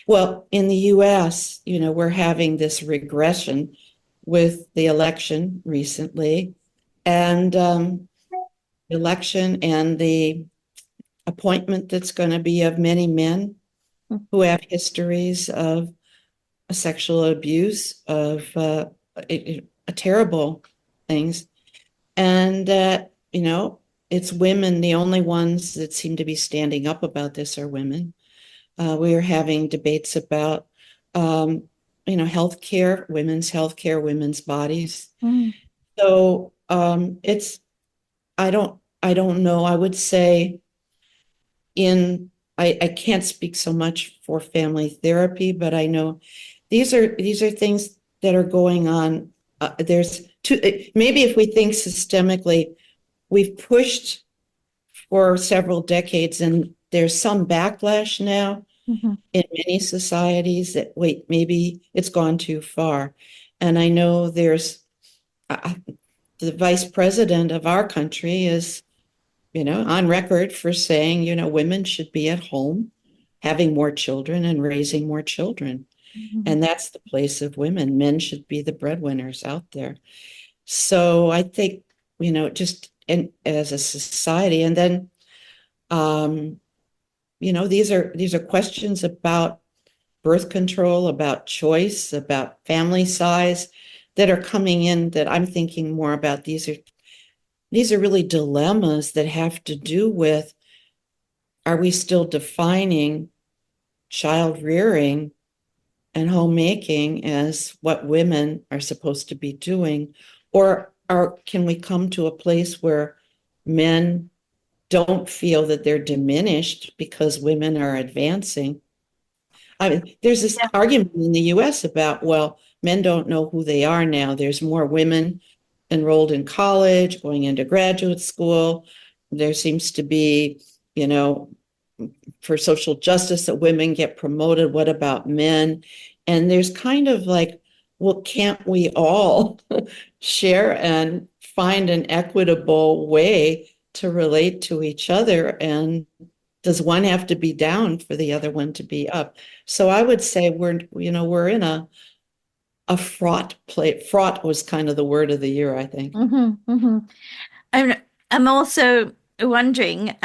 well, in the US, we're having this regression with the election recently, and election and the appointment that's going to be of many men who have histories of sexual abuse, of terrible things. And it's women, the only ones that seem to be standing up about this are women. We are having debates about, healthcare, women's healthcare, women's bodies. Mm. So I don't know. I would say I can't speak so much for family therapy, but I know these are things that are going on. There's two, maybe if we think systemically, we've pushed for several decades and there's some backlash now in many societies that, wait, maybe it's gone too far. And I know there's the vice president of our country is, on record for saying, women should be at home having more children and raising more children. And that's the place of women. Men should be the breadwinners out there. So I think, just as a society, and then, these are questions about birth control, about choice, about family size that are coming in that I'm thinking more about. These are really dilemmas that have to do with, are we still defining child rearing and homemaking as what women are supposed to be doing? Or can we come to a place where men don't feel that they're diminished because women are advancing? I mean, there's this argument in the US about, well, men don't know who they are now. There's more women enrolled in college, going into graduate school. There seems to be, for social justice, that women get promoted. What about men? And there's kind of like, well, can't we all share and find an equitable way to relate to each other? And does one have to be down for the other one to be up? So I would say we're in a fraught place. Fraught was kind of the word of the year, I think. I'm also wondering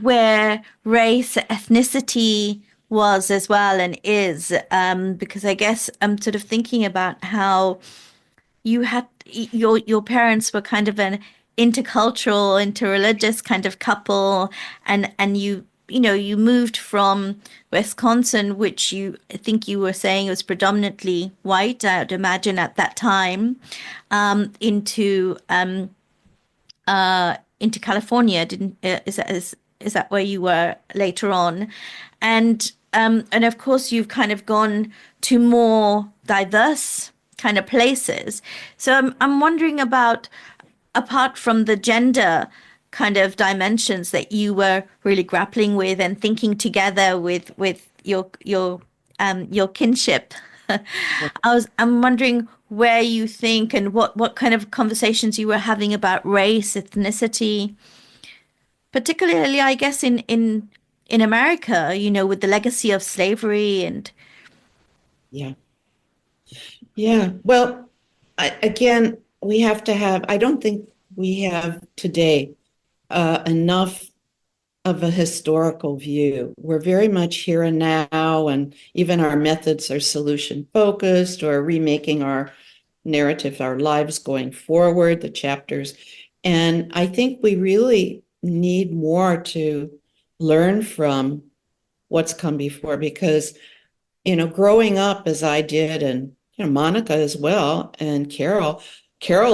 where race, ethnicity was as well and is, because I guess I'm sort of thinking about how you had your parents were kind of an intercultural, interreligious kind of couple, and you moved from Wisconsin, which I think you were saying was predominantly white, I'd imagine at that time, into California. Didn't is that where you were later on? And of course you've kind of gone to more diverse kind of places. So I'm wondering about, apart from the gender kind of dimensions that you were really grappling with and thinking together with your kinship. I'm wondering where you think and what kind of conversations you were having about race, ethnicity, particularly, I guess, in America, with the legacy of slavery and Yeah. Yeah. Well, again, we have to have, I don't think we have today enough of a historical view. We're very much here and now, and even our methods are solution focused or remaking our narrative, our lives going forward, the chapters. And I think we really need more to learn from what's come before because, growing up as I did, and, Monica as well, and Carol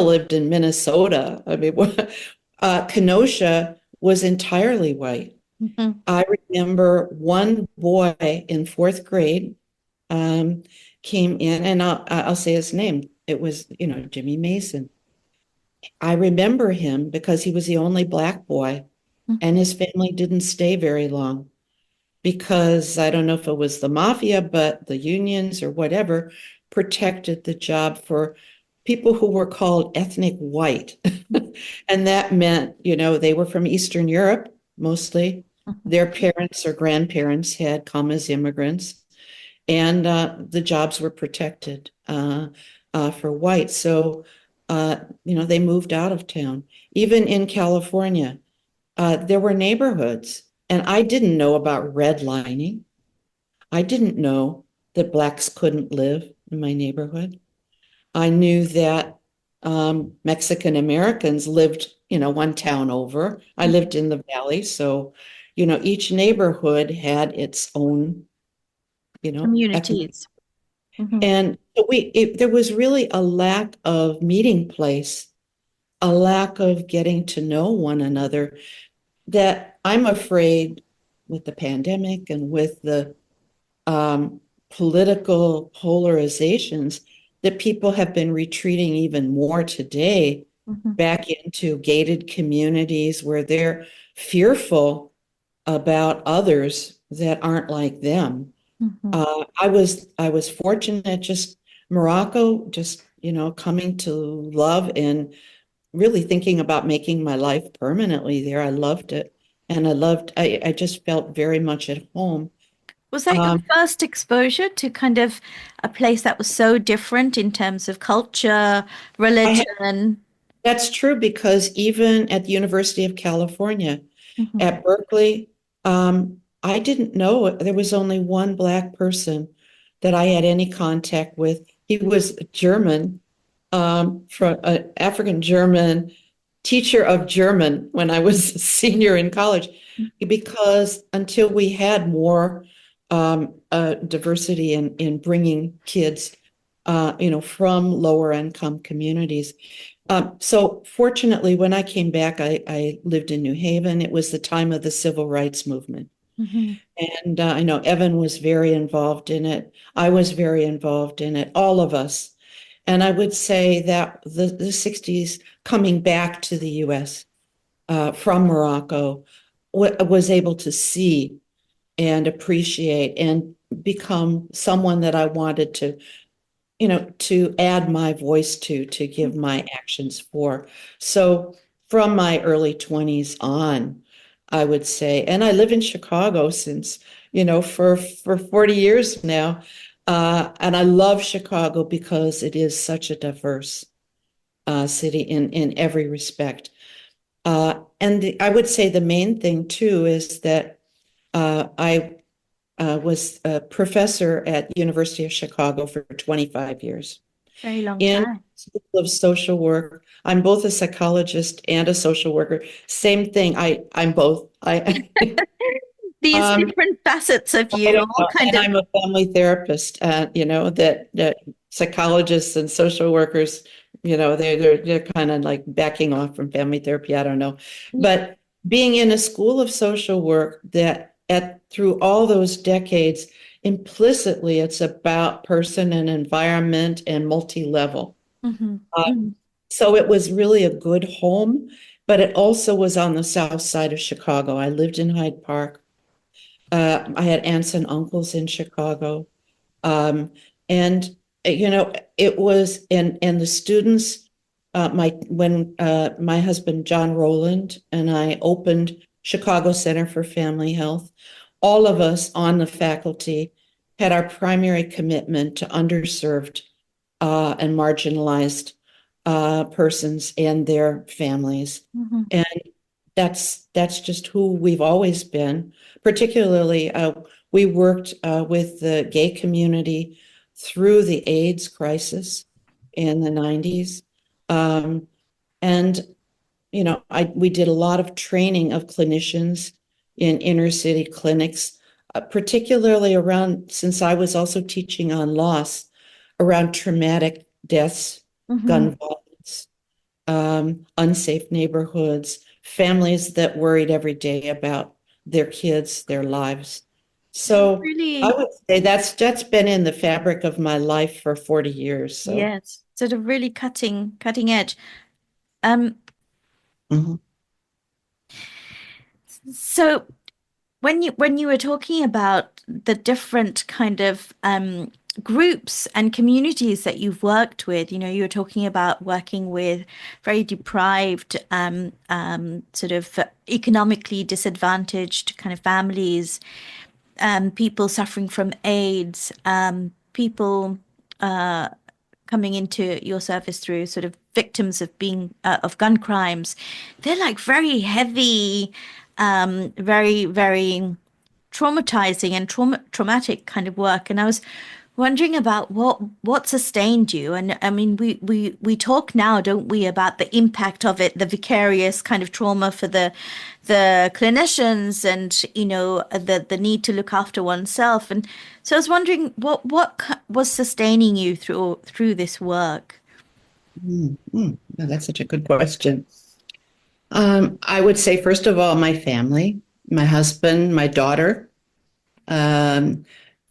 lived in Minnesota. I mean, Kenosha was entirely white. Mhm. I remember one boy in fourth grade came in, and I'll say his name. It was, Jimmy Mason. I remember him because he was the only black boy, and his family didn't stay very long because I don't know if it was the mafia, but the unions or whatever protected the job for people who were called ethnic white. And that meant, they were from Eastern Europe mostly. Their parents or grandparents had come as immigrants, and the jobs were protected for whites. So, they moved out of town. Even in California, there were neighborhoods, and I didn't know about redlining. I didn't know that blacks couldn't live in my neighborhood. I knew that Mexican Americans lived, one town over. I lived in the valley, so, each neighborhood had its own, Communities. Mhm. and there was really a lack of meeting place, a lack of getting to know one another that I'm afraid with the pandemic and with the political polarizations that people have been retreating even more today Mhm. back into gated communities where they're fearful about others that aren't like them. Mhm. I was fortunate, just Morocco, just coming to love and really thinking about making my life permanently there. I loved it, and I just felt very much at home. Was that your Um, first exposure to kind of a place that was so different in terms of culture, I religion? That's true because even at the University of California, Mhm. at Berkeley, I didn't know there was only one black person that I had any contact with. He was German, from an African German teacher of German when I was a senior in college, because until we had more diversity in bringing kids, from lower income communities. So fortunately, when I came back, I lived in New Haven. It was the time of the civil rights movement. Mhm. And I know Evan was very involved in it. I was very involved in it, all of us. And I would say that the 60s coming back to the US from Morocco was able to see and appreciate and become someone that I wanted to add my voice to give my actions for. So from my early 20s on, I would say, and I live in Chicago since, for 40 years now. And I love Chicago because it is such a diverse city in every respect. And I would say the main thing too is that I was a professor at University of Chicago for 25 years Very long in time. School of Social Work. I'm both a psychologist and a social worker. Same thing. I'm both. I These um different facets of I you don't all know. kind And of. I'm a family therapist. That psychologists and social workers, they're kind of like backing off from family therapy. I don't know, but being in a school of social work that at through all those decades, implicitly it's about person and environment and multi-level. Mhm. Uh, Mhm. so it was really a good home, but it also was on the south side of Chicago. I lived in Hyde Park. I had aunts and uncles in Chicago. Um, and it was and the students, my husband John Rowland and I opened Chicago Center for Family Health, all of us on the faculty had our primary commitment to underserved and marginalized persons and their families. Mhm. And that's just who we've always been. Particularly, we worked with the gay community through the AIDS crisis in the 90s. And, we did a lot of training of clinicians in inner city clinics, particularly around, since I was also teaching on loss, around traumatic deaths, gun violence, unsafe neighborhoods, families that worried every day about their kids, their lives. So Really, I would say that's been in the fabric of my life for 40 years. So yes, sort of really cutting edge. Um, mhm. so when you were talking about the different kind of groups and communities that you've worked with, you were talking about working with very deprived, sort of economically disadvantaged kind of families, people suffering from AIDS, people coming into your service through sort of victims of being of gun crimes. They're like very heavy, very, very traumatizing and traumatic kind of work. And I was wondering about what sustained you. And I mean, we talk now, don't we, about the impact of it, the vicarious kind of trauma for the clinicians, and the need to look after oneself. And so I was wondering what was sustaining you through this work. No, that's such a good question. I would say, first of all, my family, my husband, my daughter.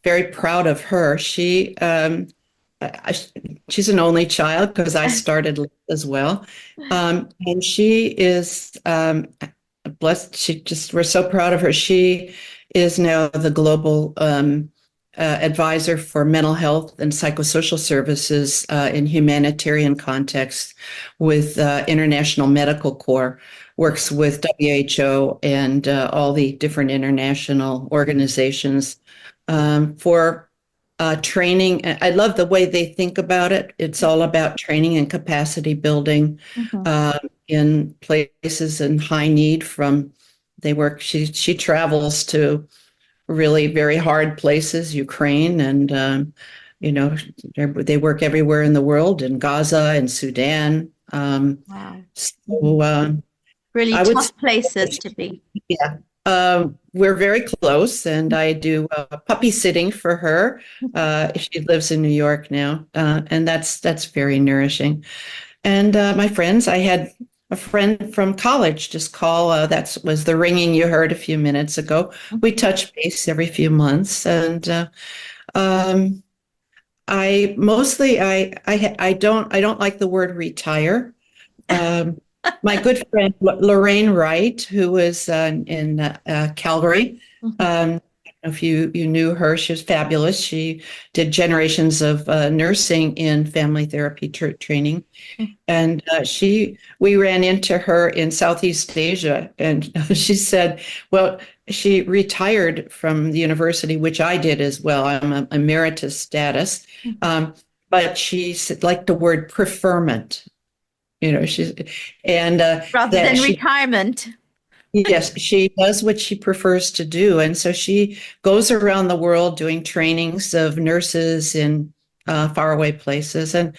Very proud of her. She's an only child because I started late as well. And she is blessed. We're so proud of her. She is now the global advisor for mental health and psychosocial services in humanitarian context with International Medical Corps, works with WHO and all the different international organizations for training. I love the way they think about it. It's all about training and capacity building in places in high need. She travels to really very hard places, Ukraine, and they work everywhere in the world, in Gaza and Sudan. Wow. So Really I would tough places say, to be. yeah, we're very close, and I do puppy sitting for her. She lives in New York now, and that's very nourishing. And my friends, I had a friend from college just call. That was the ringing you heard a few minutes ago. We touch base every few months, and um, I don't like the word retire. My good friend Lorraine Wright, who was in Calgary. I don't know if you knew her. She was fabulous. She did generations of nursing in family therapy training, and we ran into her in Southeast Asia, and she said, "Well, she retired from the university, which I did as well. I'm a emeritus status, but she liked the word preferment." She's and Rather that than she retirement. yes, she does what she prefers to do, and so she goes around the world doing trainings of nurses in faraway places. And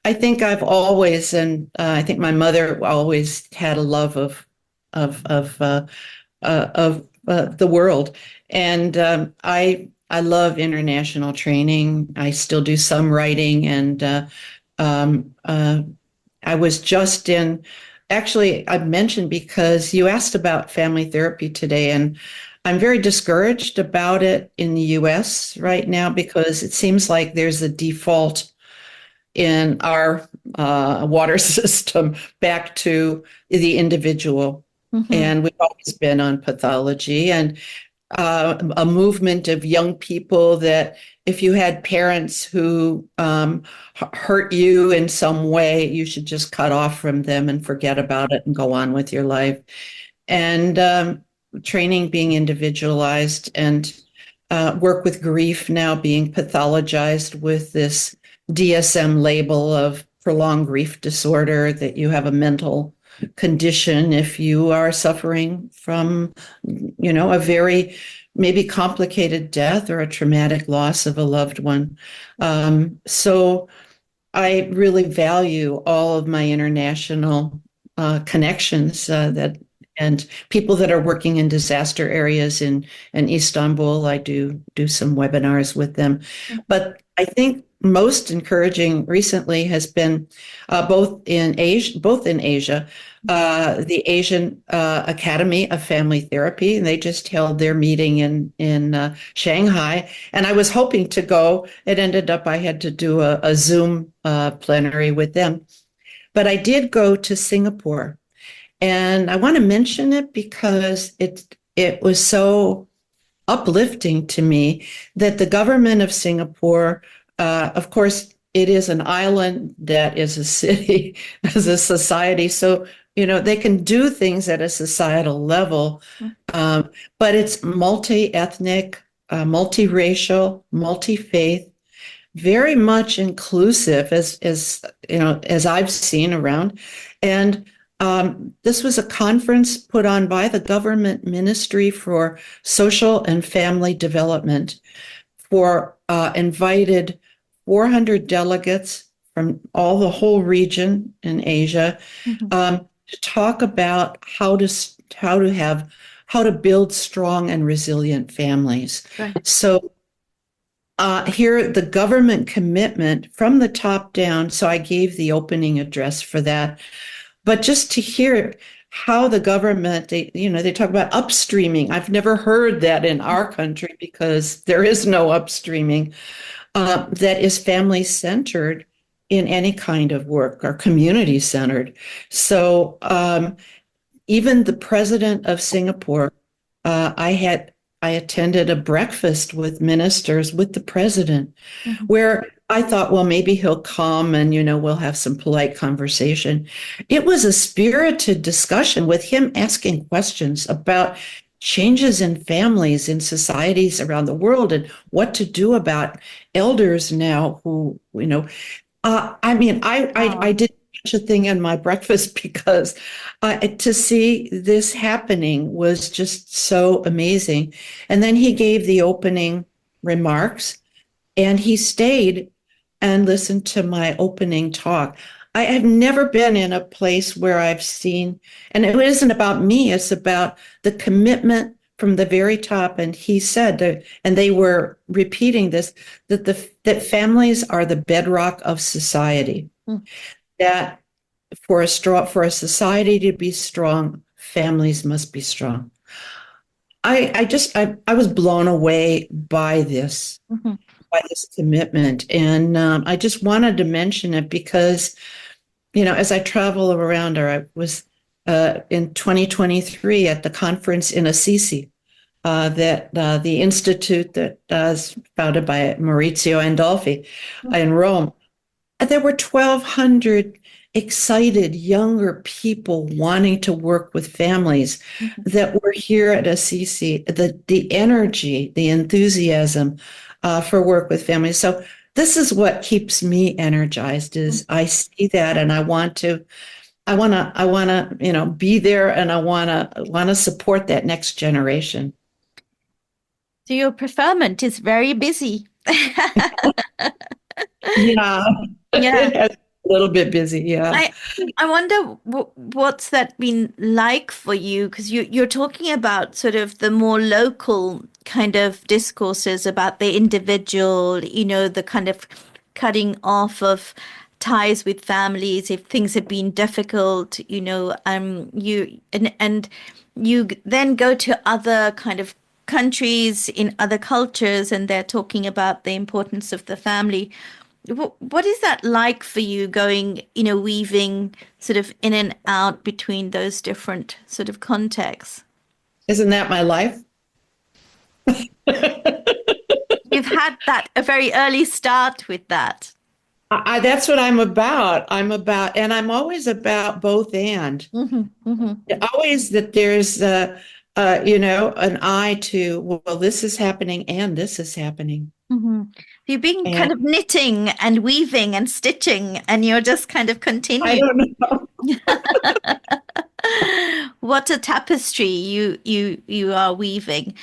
I think I think my mother always had a love of the world, and I love international training. I still do some writing, and um, uh, I was just in, actually, I mentioned because you asked about family therapy today, and I'm very discouraged about it in the US right now because it seems like there's a default in our water system back to the individual. And we've always been on pathology, and a movement of young people that if you had parents who hurt you in some way, you should just cut off from them and forget about it and go on with your life. And training being individualized, and work with grief now being pathologized with this DSM label of prolonged grief disorder, that you have a mental condition if you are suffering from, a very maybe complicated death or a traumatic loss of a loved one. So I really value all of my international connections and people that are working in disaster areas in Istanbul. I do some webinars with them. But I think most encouraging recently has been both in Asia, the Asian Academy of Family Therapy, and they just held their meeting in Shanghai. And I was hoping to go. It ended up I had to do a Zoom plenary with them. But I did go to Singapore. And I want to mention it because it was so uplifting to me that the government of Singapore, of course, it is an island that is a city, as a society. So, they can do things at a societal level, but it's multi-ethnic, multiracial, multi-faith, very much inclusive, as I've seen around. And this was a conference put on by the government Ministry for Social and Family Development for invited 400 delegates from the whole region in Asia to talk about how to build strong and resilient families. Right. So here, the government commitment from the top down. So I gave the opening address for that. But just to hear how the government, they talk about upstreaming. I've never heard that in our country because there is no upstreaming that is family-centered in any kind of work or community-centered. So even the president of Singapore, I attended a breakfast with ministers with the president, where I thought, well, maybe he'll come and, we'll have some polite conversation. It was a spirited discussion with him asking questions about changes in families, in societies around the world, and what to do about elders now who, I did such a thing in my breakfast because to see this happening was just so amazing. And then he gave the opening remarks and he stayed and listened to my opening talk. I have never been in a place where I've seen, and it isn't about me, it's about the commitment from the very top. And he said, and they were repeating this, that families are the bedrock of society. That for a society to be strong, families must be strong. I was blown away by this. By this commitment. And I just wanted to mention it because, as I travel around, or I was in 2023 at the conference in Assisi, that the institute that is founded by Maurizio Andolfi in Rome, there were 1,200 excited younger people wanting to work with families that were here at Assisi. The energy, the enthusiasm for work with families. So this is what keeps me energized. Is I see that, and I want to, be there, and I want to support that next generation. So your preferment is very busy. Yeah. A little bit busy. Yeah. I wonder what's that been like for you, because you're talking about sort of the more local kind of discourses about the individual, the kind of cutting off of ties with families if things have been difficult, you then go to other kind of countries in other cultures and they're talking about the importance of the family. What is that like for you, going, weaving sort of in and out between those different sort of contexts? Isn't that my life? You've had a very early start with that. That's what I'm about. And I'm always about both and. Always that there's, an eye to, well, this is happening and this is happening. You've been kind of knitting and weaving and stitching, and you're just kind of continuing. I don't know. What a tapestry you are weaving.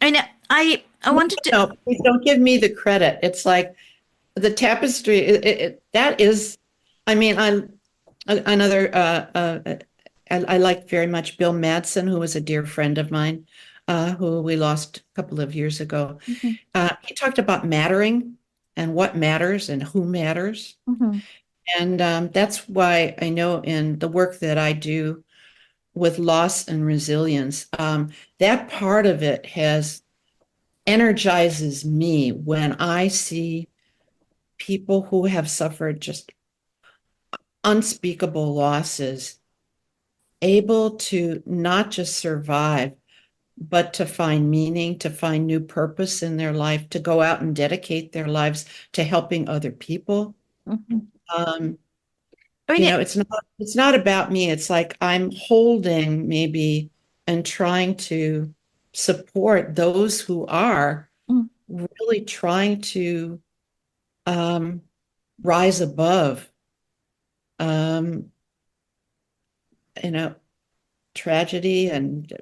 I know I wanted to. No, please don't give me the credit. It's like the tapestry. That is, I mean, another. I like very much Bill Madsen, who was a dear friend of mine, who we lost a couple of years ago. Mhm, He talked about mattering and what matters and who matters. mhm, And that's why I know in the work that I do with loss and resilience, that part of it has energizes me when I see people who have suffered just unspeakable losses able to not just survive, but to find meaning, to find new purpose in their life, to go out and dedicate their lives to helping other people. mhm. Um, I mean, it's not about me. It's like I'm holding maybe and trying to support those who are mm, really trying to um, rise above, um, you know, tragedy and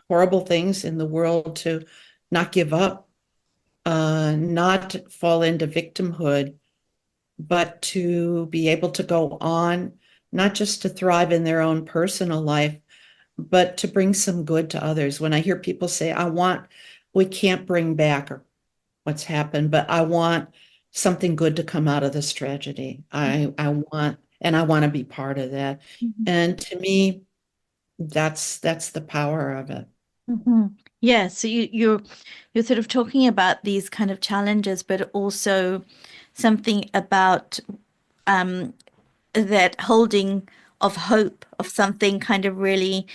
horrible things in the world, to not give up, not fall into victimhood, but to be able to go on, not just to thrive in their own personal life, but to bring some good to others. When I hear people say, we can't bring back what's happened, but I want something good to come out of this tragedy. I want to be part of that. mhm, And to me, that's the power of it. mhm. Yeah, so you're sort of talking about these kind of challenges, but also something about that holding of hope of something kind of really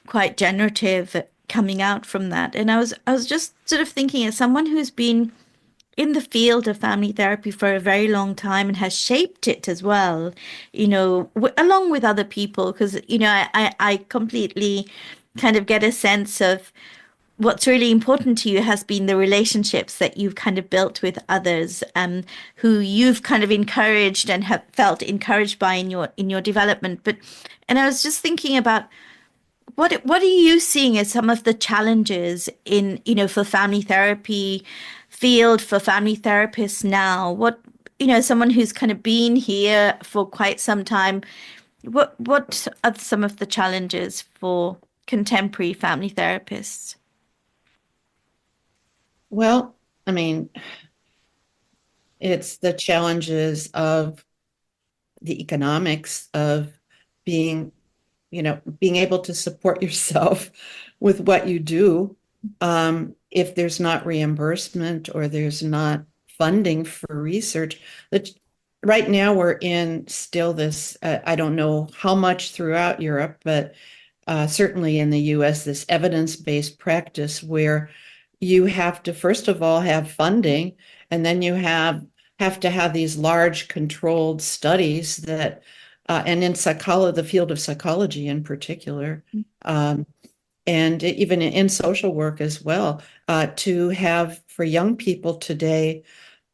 quite generative coming out from that. And I was just sort of thinking as someone who's been in the field of family therapy for a very long time and has shaped it as well, along with other people, because, I completely kind of get a sense of what's really important to you has been the relationships that you've kind of built with others, who you've kind of encouraged and have felt encouraged by in your development. And I was just thinking about what are you seeing as some of the challenges in, for family therapy field, for family therapists now? Someone who's kind of been here for quite some time, what are some of the challenges for contemporary family therapists? Well, I mean, it's the challenges of the economics of being, being able to support yourself with what you do. If there's not reimbursement or there's not funding for research, that right now we're in still this, I don't know how much throughout Europe, but certainly in the US, this evidence-based practice where you have to, first of all, have funding, and then you have to have these large controlled studies that, and in psychology, the field of psychology in particular, and even in social work as well, to have for young people today,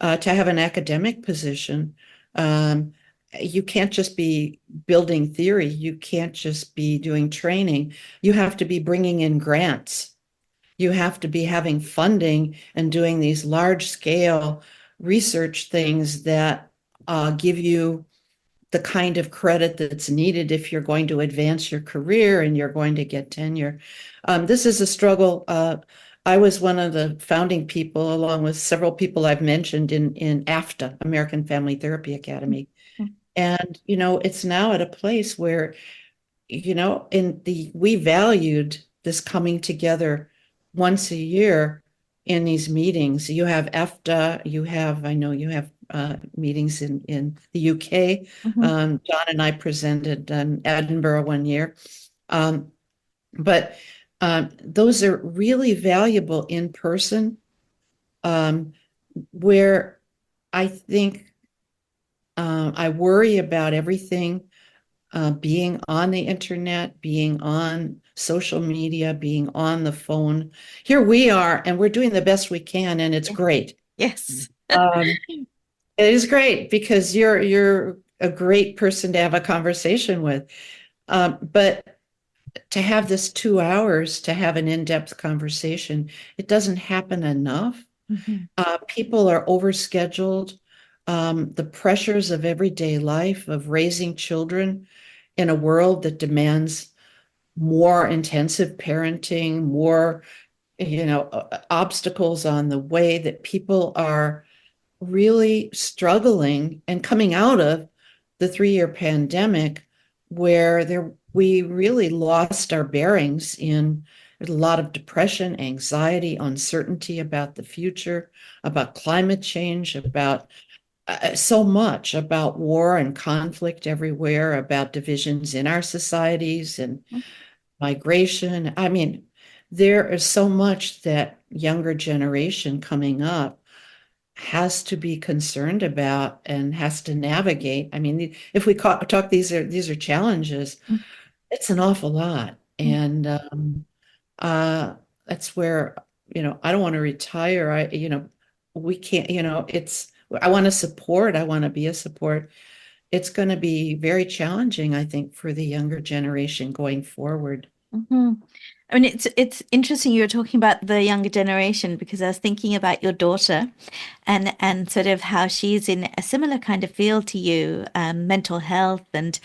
to have an academic position. You can't just be building theory. You can't just be doing training. You have to be bringing in grants. You have to be having funding and doing these large scale research things that give you the kind of credit that's needed if you're going to advance your career and you're going to get tenure. This is a struggle. I was one of the founding people, along with several people I've mentioned, in AFTA, American Family Therapy Academy. And, it's now at a place where, we valued this coming together once a year in these meetings. You have AFTA, I know you have meetings in the UK. Mhm. John and I presented in Edinburgh one year. But those are really valuable in person, where I think I worry about everything being on the internet, being on social media, being on the phone. Here we are, and we're doing the best we can, and it's great. Yes. Um, it is great because you're a great person to have a conversation with. But to have this 2 hours to have an in-depth conversation, it doesn't happen enough. Mhm. People are overscheduled. The pressures of everyday life, of raising children in a world that demands more intensive parenting, more, obstacles on the way, that people are really struggling and coming out of the 3-year pandemic, where we really lost our bearings in a lot of depression, anxiety, uncertainty about the future, about climate change, about so much, about war and conflict everywhere, about divisions in our societies and migration. I mean, there is so much that younger generation coming up has to be concerned about and has to navigate. I mean, if we talk, these are challenges. It's an awful lot, and uh, that's where, I don't want to retire. We can't. It's. I want to support. I want to be a support. It's going to be very challenging, I think, for the younger generation going forward. Mhm. I mean, it's interesting you were talking about the younger generation because I was thinking about your daughter and sort of how she's in a similar kind of field to you, mental health and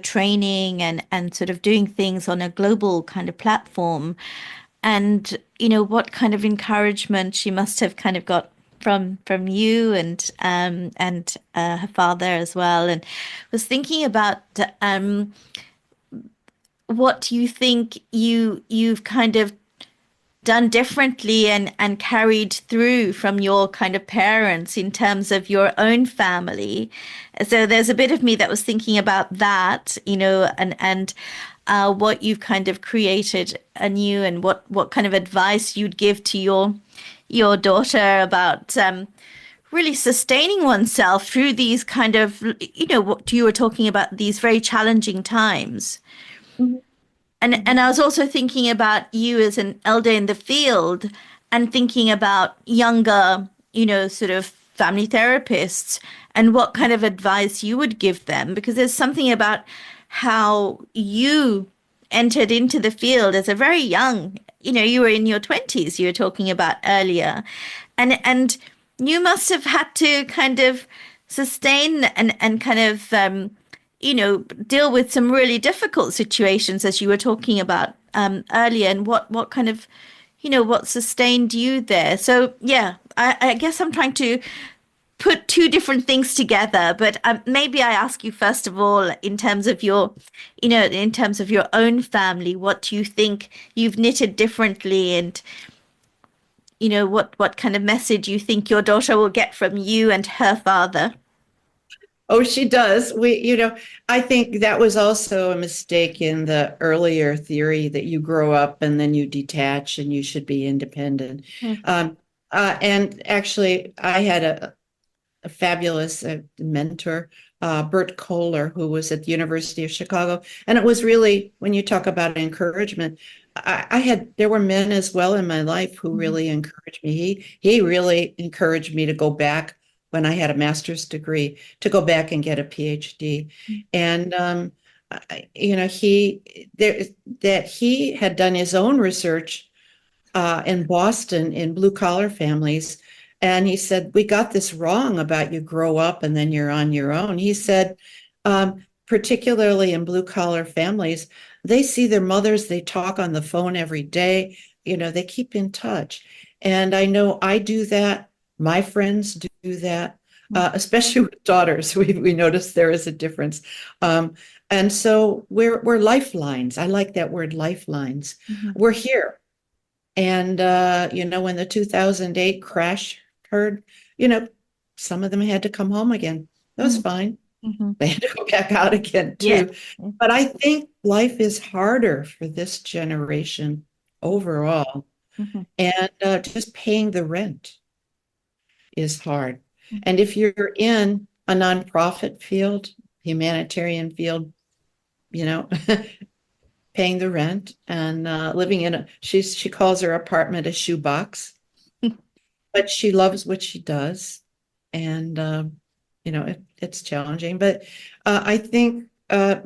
training and sort of doing things on a global kind of platform, and what kind of encouragement she must have kind of got from you and her father as well, and was thinking about what you think you've kind of done differently and carried through from your kind of parents in terms of your own family. So there's a bit of me that was thinking about that, and what you've kind of created anew and what kind of advice you'd give to your daughter about really sustaining oneself through these kind of, what you were talking about, these very challenging times. Mhm. And I was also thinking about you as an elder in the field and thinking about younger, sort of family therapists and what kind of advice you would give them, because there's something about how you entered into the field as a very young, you were in your 20s, you were talking about earlier. And you must have had to kind of sustain and kind of deal with some really difficult situations as you were talking about earlier, and what kind of, what sustained you there. So yeah, I guess I'm trying to put two different things together, but maybe I ask you first of all, in terms of in terms of your own family, what do you think you've knitted differently, and what kind of message you think your daughter will get from you and her father? Oh, she does. I think that was also a mistake in the earlier theory that you grow up and then you detach and you should be independent. Mm. And actually, I had a fabulous mentor, Bert Kohler, who was at the University of Chicago. And it was really, when you talk about encouragement, there were men as well in my life who really encouraged me. He really encouraged me to go back when I had a master's degree, to go back and get a PhD. And, he had done his own research in Boston in blue collar families. And he said, we got this wrong about you grow up and then you're on your own. He said, particularly in blue collar families, they see their mothers, they talk on the phone every day, they keep in touch. And I know I do that. My friends do that, especially with daughters. We notice there is a difference. And so we're lifelines. I like that word, lifelines. Mhm. We're here. And, when the 2008 crash occurred, some of them had to come home again. That was Mhm. fine. Mhm. They had to go back out again, Yeah. too. But I think life is harder for this generation overall. Mhm. And just paying the rent is hard. Mhm. And if you're in a nonprofit field, humanitarian field, you know, paying the rent and living in she calls her apartment a shoebox, but she loves what she does. And it's challenging. But I think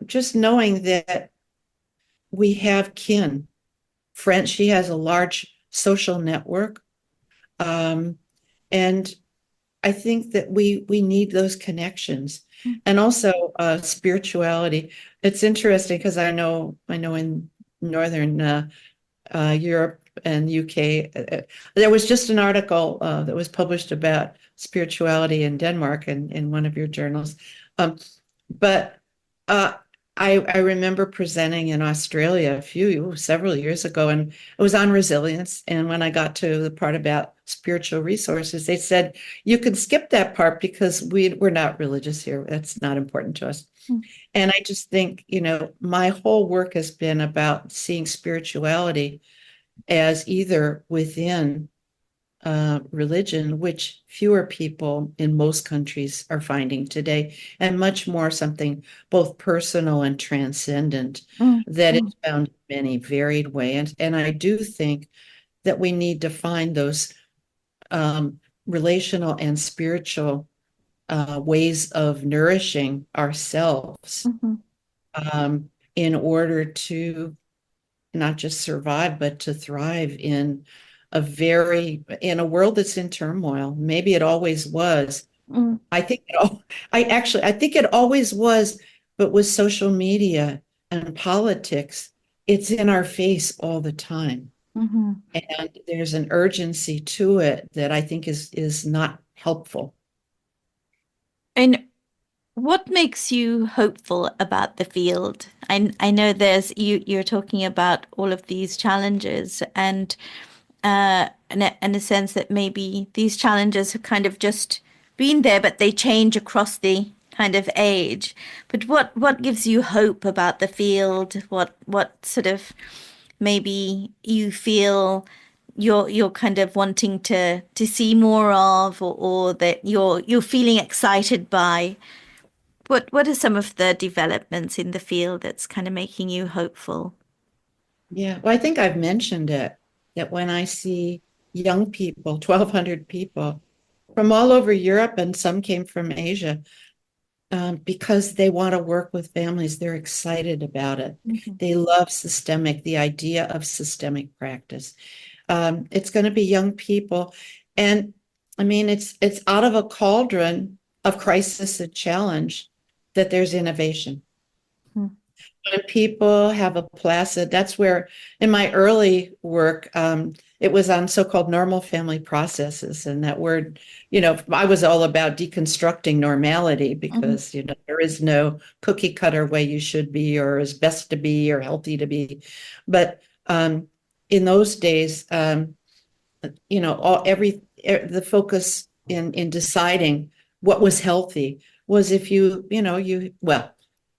just knowing that we have kin, friends, she has a large social network. And I think that we need those connections, and also spirituality. It's interesting because I know in Northern Europe and UK, there was just an article that was published about spirituality in Denmark in one of your journals. But uh, I remember presenting in Australia several years ago, and it was on resilience. And when I got to the part about spiritual resources, they said, you can skip that part because we're not religious here. That's not important to us. And I just think, my whole work has been about seeing spirituality as either within religion, which fewer people in most countries are finding today, and much more something both personal and transcendent that is found in many varied ways. And I do think that we need to find those relational and spiritual ways of nourishing ourselves in order to not just survive, but to thrive in a world that's in turmoil. Maybe it always was. I think I think it always was, but with social media and politics, it's in our face all the time. And there's an urgency to it that I think is not helpful. And what makes you hopeful about the field? I know you're talking about all of these challenges, and in a sense that maybe these challenges have kind of just been there, but they change across the kind of age. But what gives you hope about the field? What sort of maybe you feel you're kind of wanting to see more of, or that you're feeling excited by? What are some of the developments in the field that's kind of making you hopeful? Yeah, well, I think I've mentioned it, that when I see young people, 1,200 people from all over Europe, and some came from Asia, because they want to work with families, they're excited about it. They love the idea of systemic practice. It's going to be young people. And I mean, it's out of a cauldron of crisis and challenge that there's innovation. When people have a placid, that's where in my early work, it was on so-called normal family processes. And that word, I was all about deconstructing normality because, there is no cookie cutter way you should be or is best to be or healthy to be. But in those days, the focus in deciding what was healthy was if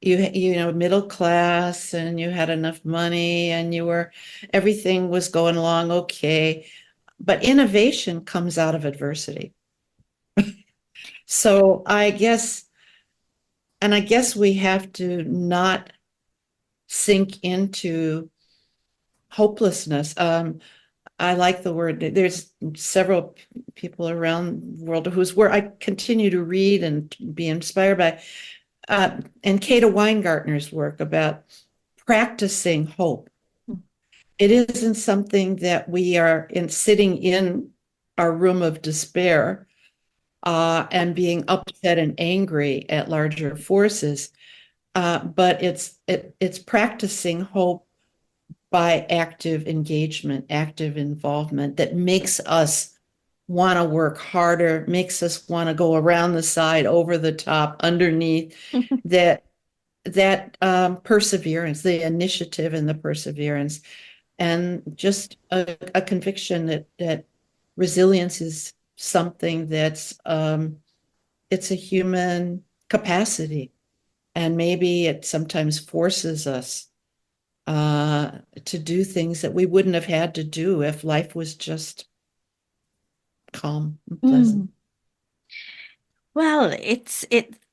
middle class and you had enough money and everything was going along okay. But innovation comes out of adversity. So I guess we have to not sink into hopelessness. I like the word. There's several people around the world whose work I continue to read and be inspired by. And Kata Weingartner's work about practicing hope. It isn't something that we are sitting in our room of despair and being upset and angry at larger forces, but it's practicing hope by active engagement, active involvement that makes us want to work harder, makes us want to go around the side, over the top, underneath, that perseverance, the initiative and the perseverance, and just a conviction that resilience is something that's it's a human capacity, and maybe it sometimes forces us to do things that we wouldn't have had to do if life was just calm and pleasant. Well,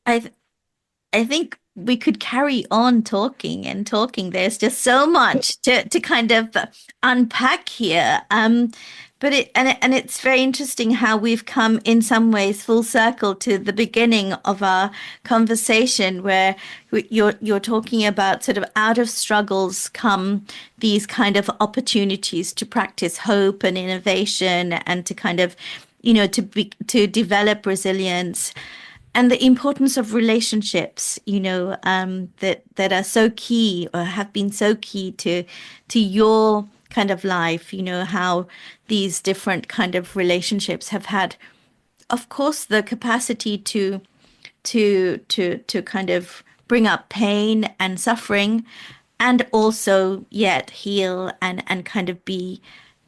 I I think we could carry on talking and talking. There's just so much to kind of unpack here. But it's very interesting how we've come in some ways full circle to the beginning of our conversation, where you're talking about sort of out of struggles come these kind of opportunities to practice hope and innovation, and to kind of, to develop resilience, and the importance of relationships, that are so key, or have been so key to your kind of life, how these different kind of relationships have had, of course, the capacity to kind of bring up pain and suffering, and also yet heal and kind of be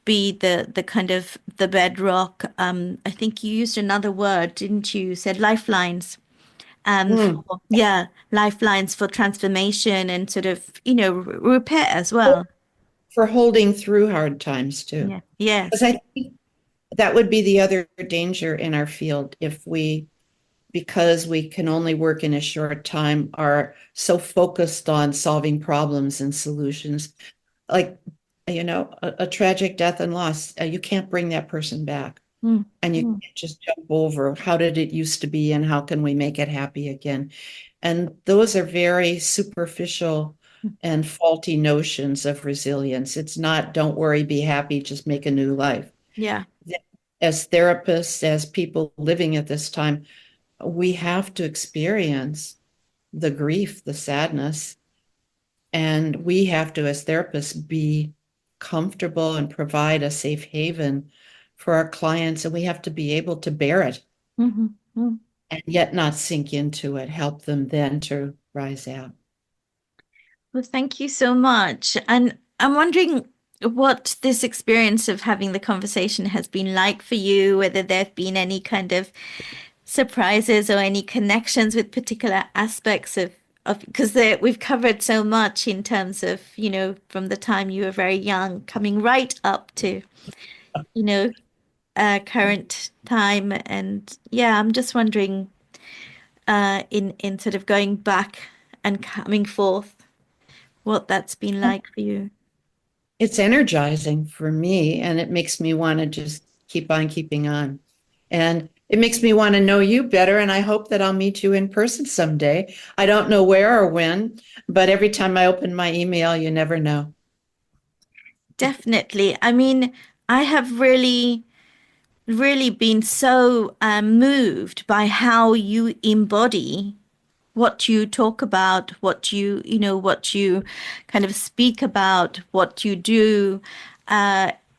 the kind of the bedrock. I think you used another word, didn't you? You said lifelines. Lifelines for transformation and sort of, repair as well. For holding through hard times too. Yeah. Yes. Because I think that would be the other danger in our field, if we, because we can only work in a short time, are so focused on solving problems and solutions. Like, a tragic death and loss, you can't bring that person back. And you can't just jump over, how did it used to be and how can we make it happy again? And those are very superficial and faulty notions of resilience. It's not, don't worry, be happy, just make a new life. Yeah. As therapists, as people living at this time, we have to experience the grief, the sadness, and we have to, as therapists, be comfortable and provide a safe haven for our clients, and we have to be able to bear it and yet not sink into it, help them then to rise out. Well, thank you so much. And I'm wondering what this experience of having the conversation has been like for you, whether there have been any kind of surprises or any connections with particular aspects of because we've covered so much in terms of, from the time you were very young, coming right up to, current time. And yeah, I'm just wondering, in sort of going back and coming forth, what that's been like for you. It's energizing for me, and it makes me want to just keep on keeping on. And it makes me want to know you better, and I hope that I'll meet you in person someday. I don't know where or when, but every time I open my email, you never know. Definitely. I mean, I have really, really been so moved by how you embody what you talk about, what you kind of speak about, what you do.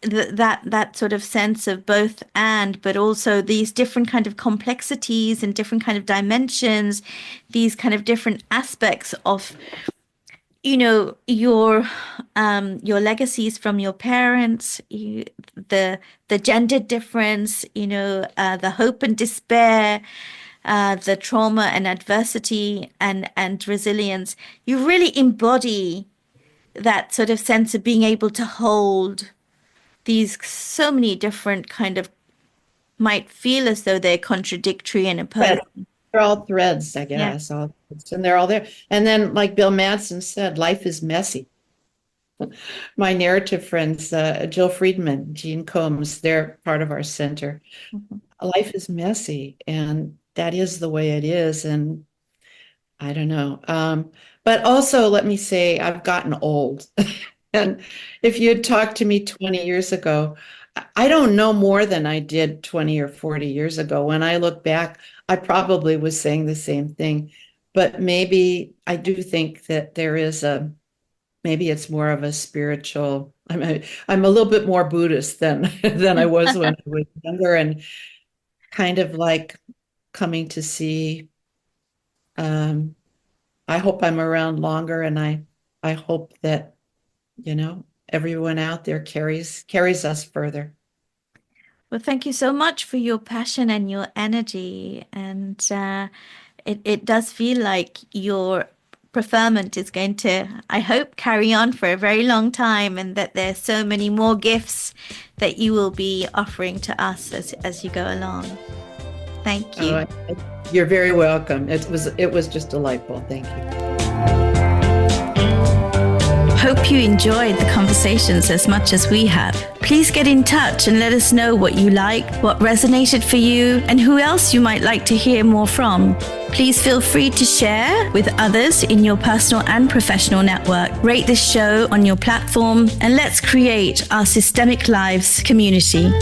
That sort of sense of both and, but also these different kind of complexities and different kind of dimensions, these kind of different aspects of, your legacies from your parents, the gender difference, the hope and despair, the trauma and adversity and resilience. You really embody that sort of sense of being able to hold these so many different kind of, might feel as though they're contradictory and opposing. They're all threads, I guess, and they're all there. And then, like Bill Madsen said, life is messy. My narrative friends, Jill Friedman, Jean Combs, they're part of our center. Life is messy, and that is the way it is. And I don't know. But also, let me say, I've gotten old. And if you had talked to me 20 years ago, I don't know more than I did 20 or 40 years ago. When I look back, I probably was saying the same thing. But maybe I do think that there is maybe it's more of a spiritual, I'm a little bit more Buddhist than I was when I was younger, and kind of like coming to see, I hope I'm around longer, and I hope that, everyone out there carries us further. Well, thank you so much for your passion and your energy. And it does feel like your preferment is going to, I hope, carry on for a very long time, and that there's so many more gifts that you will be offering to us as you go along. Thank you. You're very welcome. It was just delightful. Thank you. Hope you enjoyed the conversations as much as we have. Please get in touch and let us know what you liked, what resonated for you, and who else you might like to hear more from. Please feel free to share with others in your personal and professional network. Rate this show on your platform, and let's create our Systemic Lives community.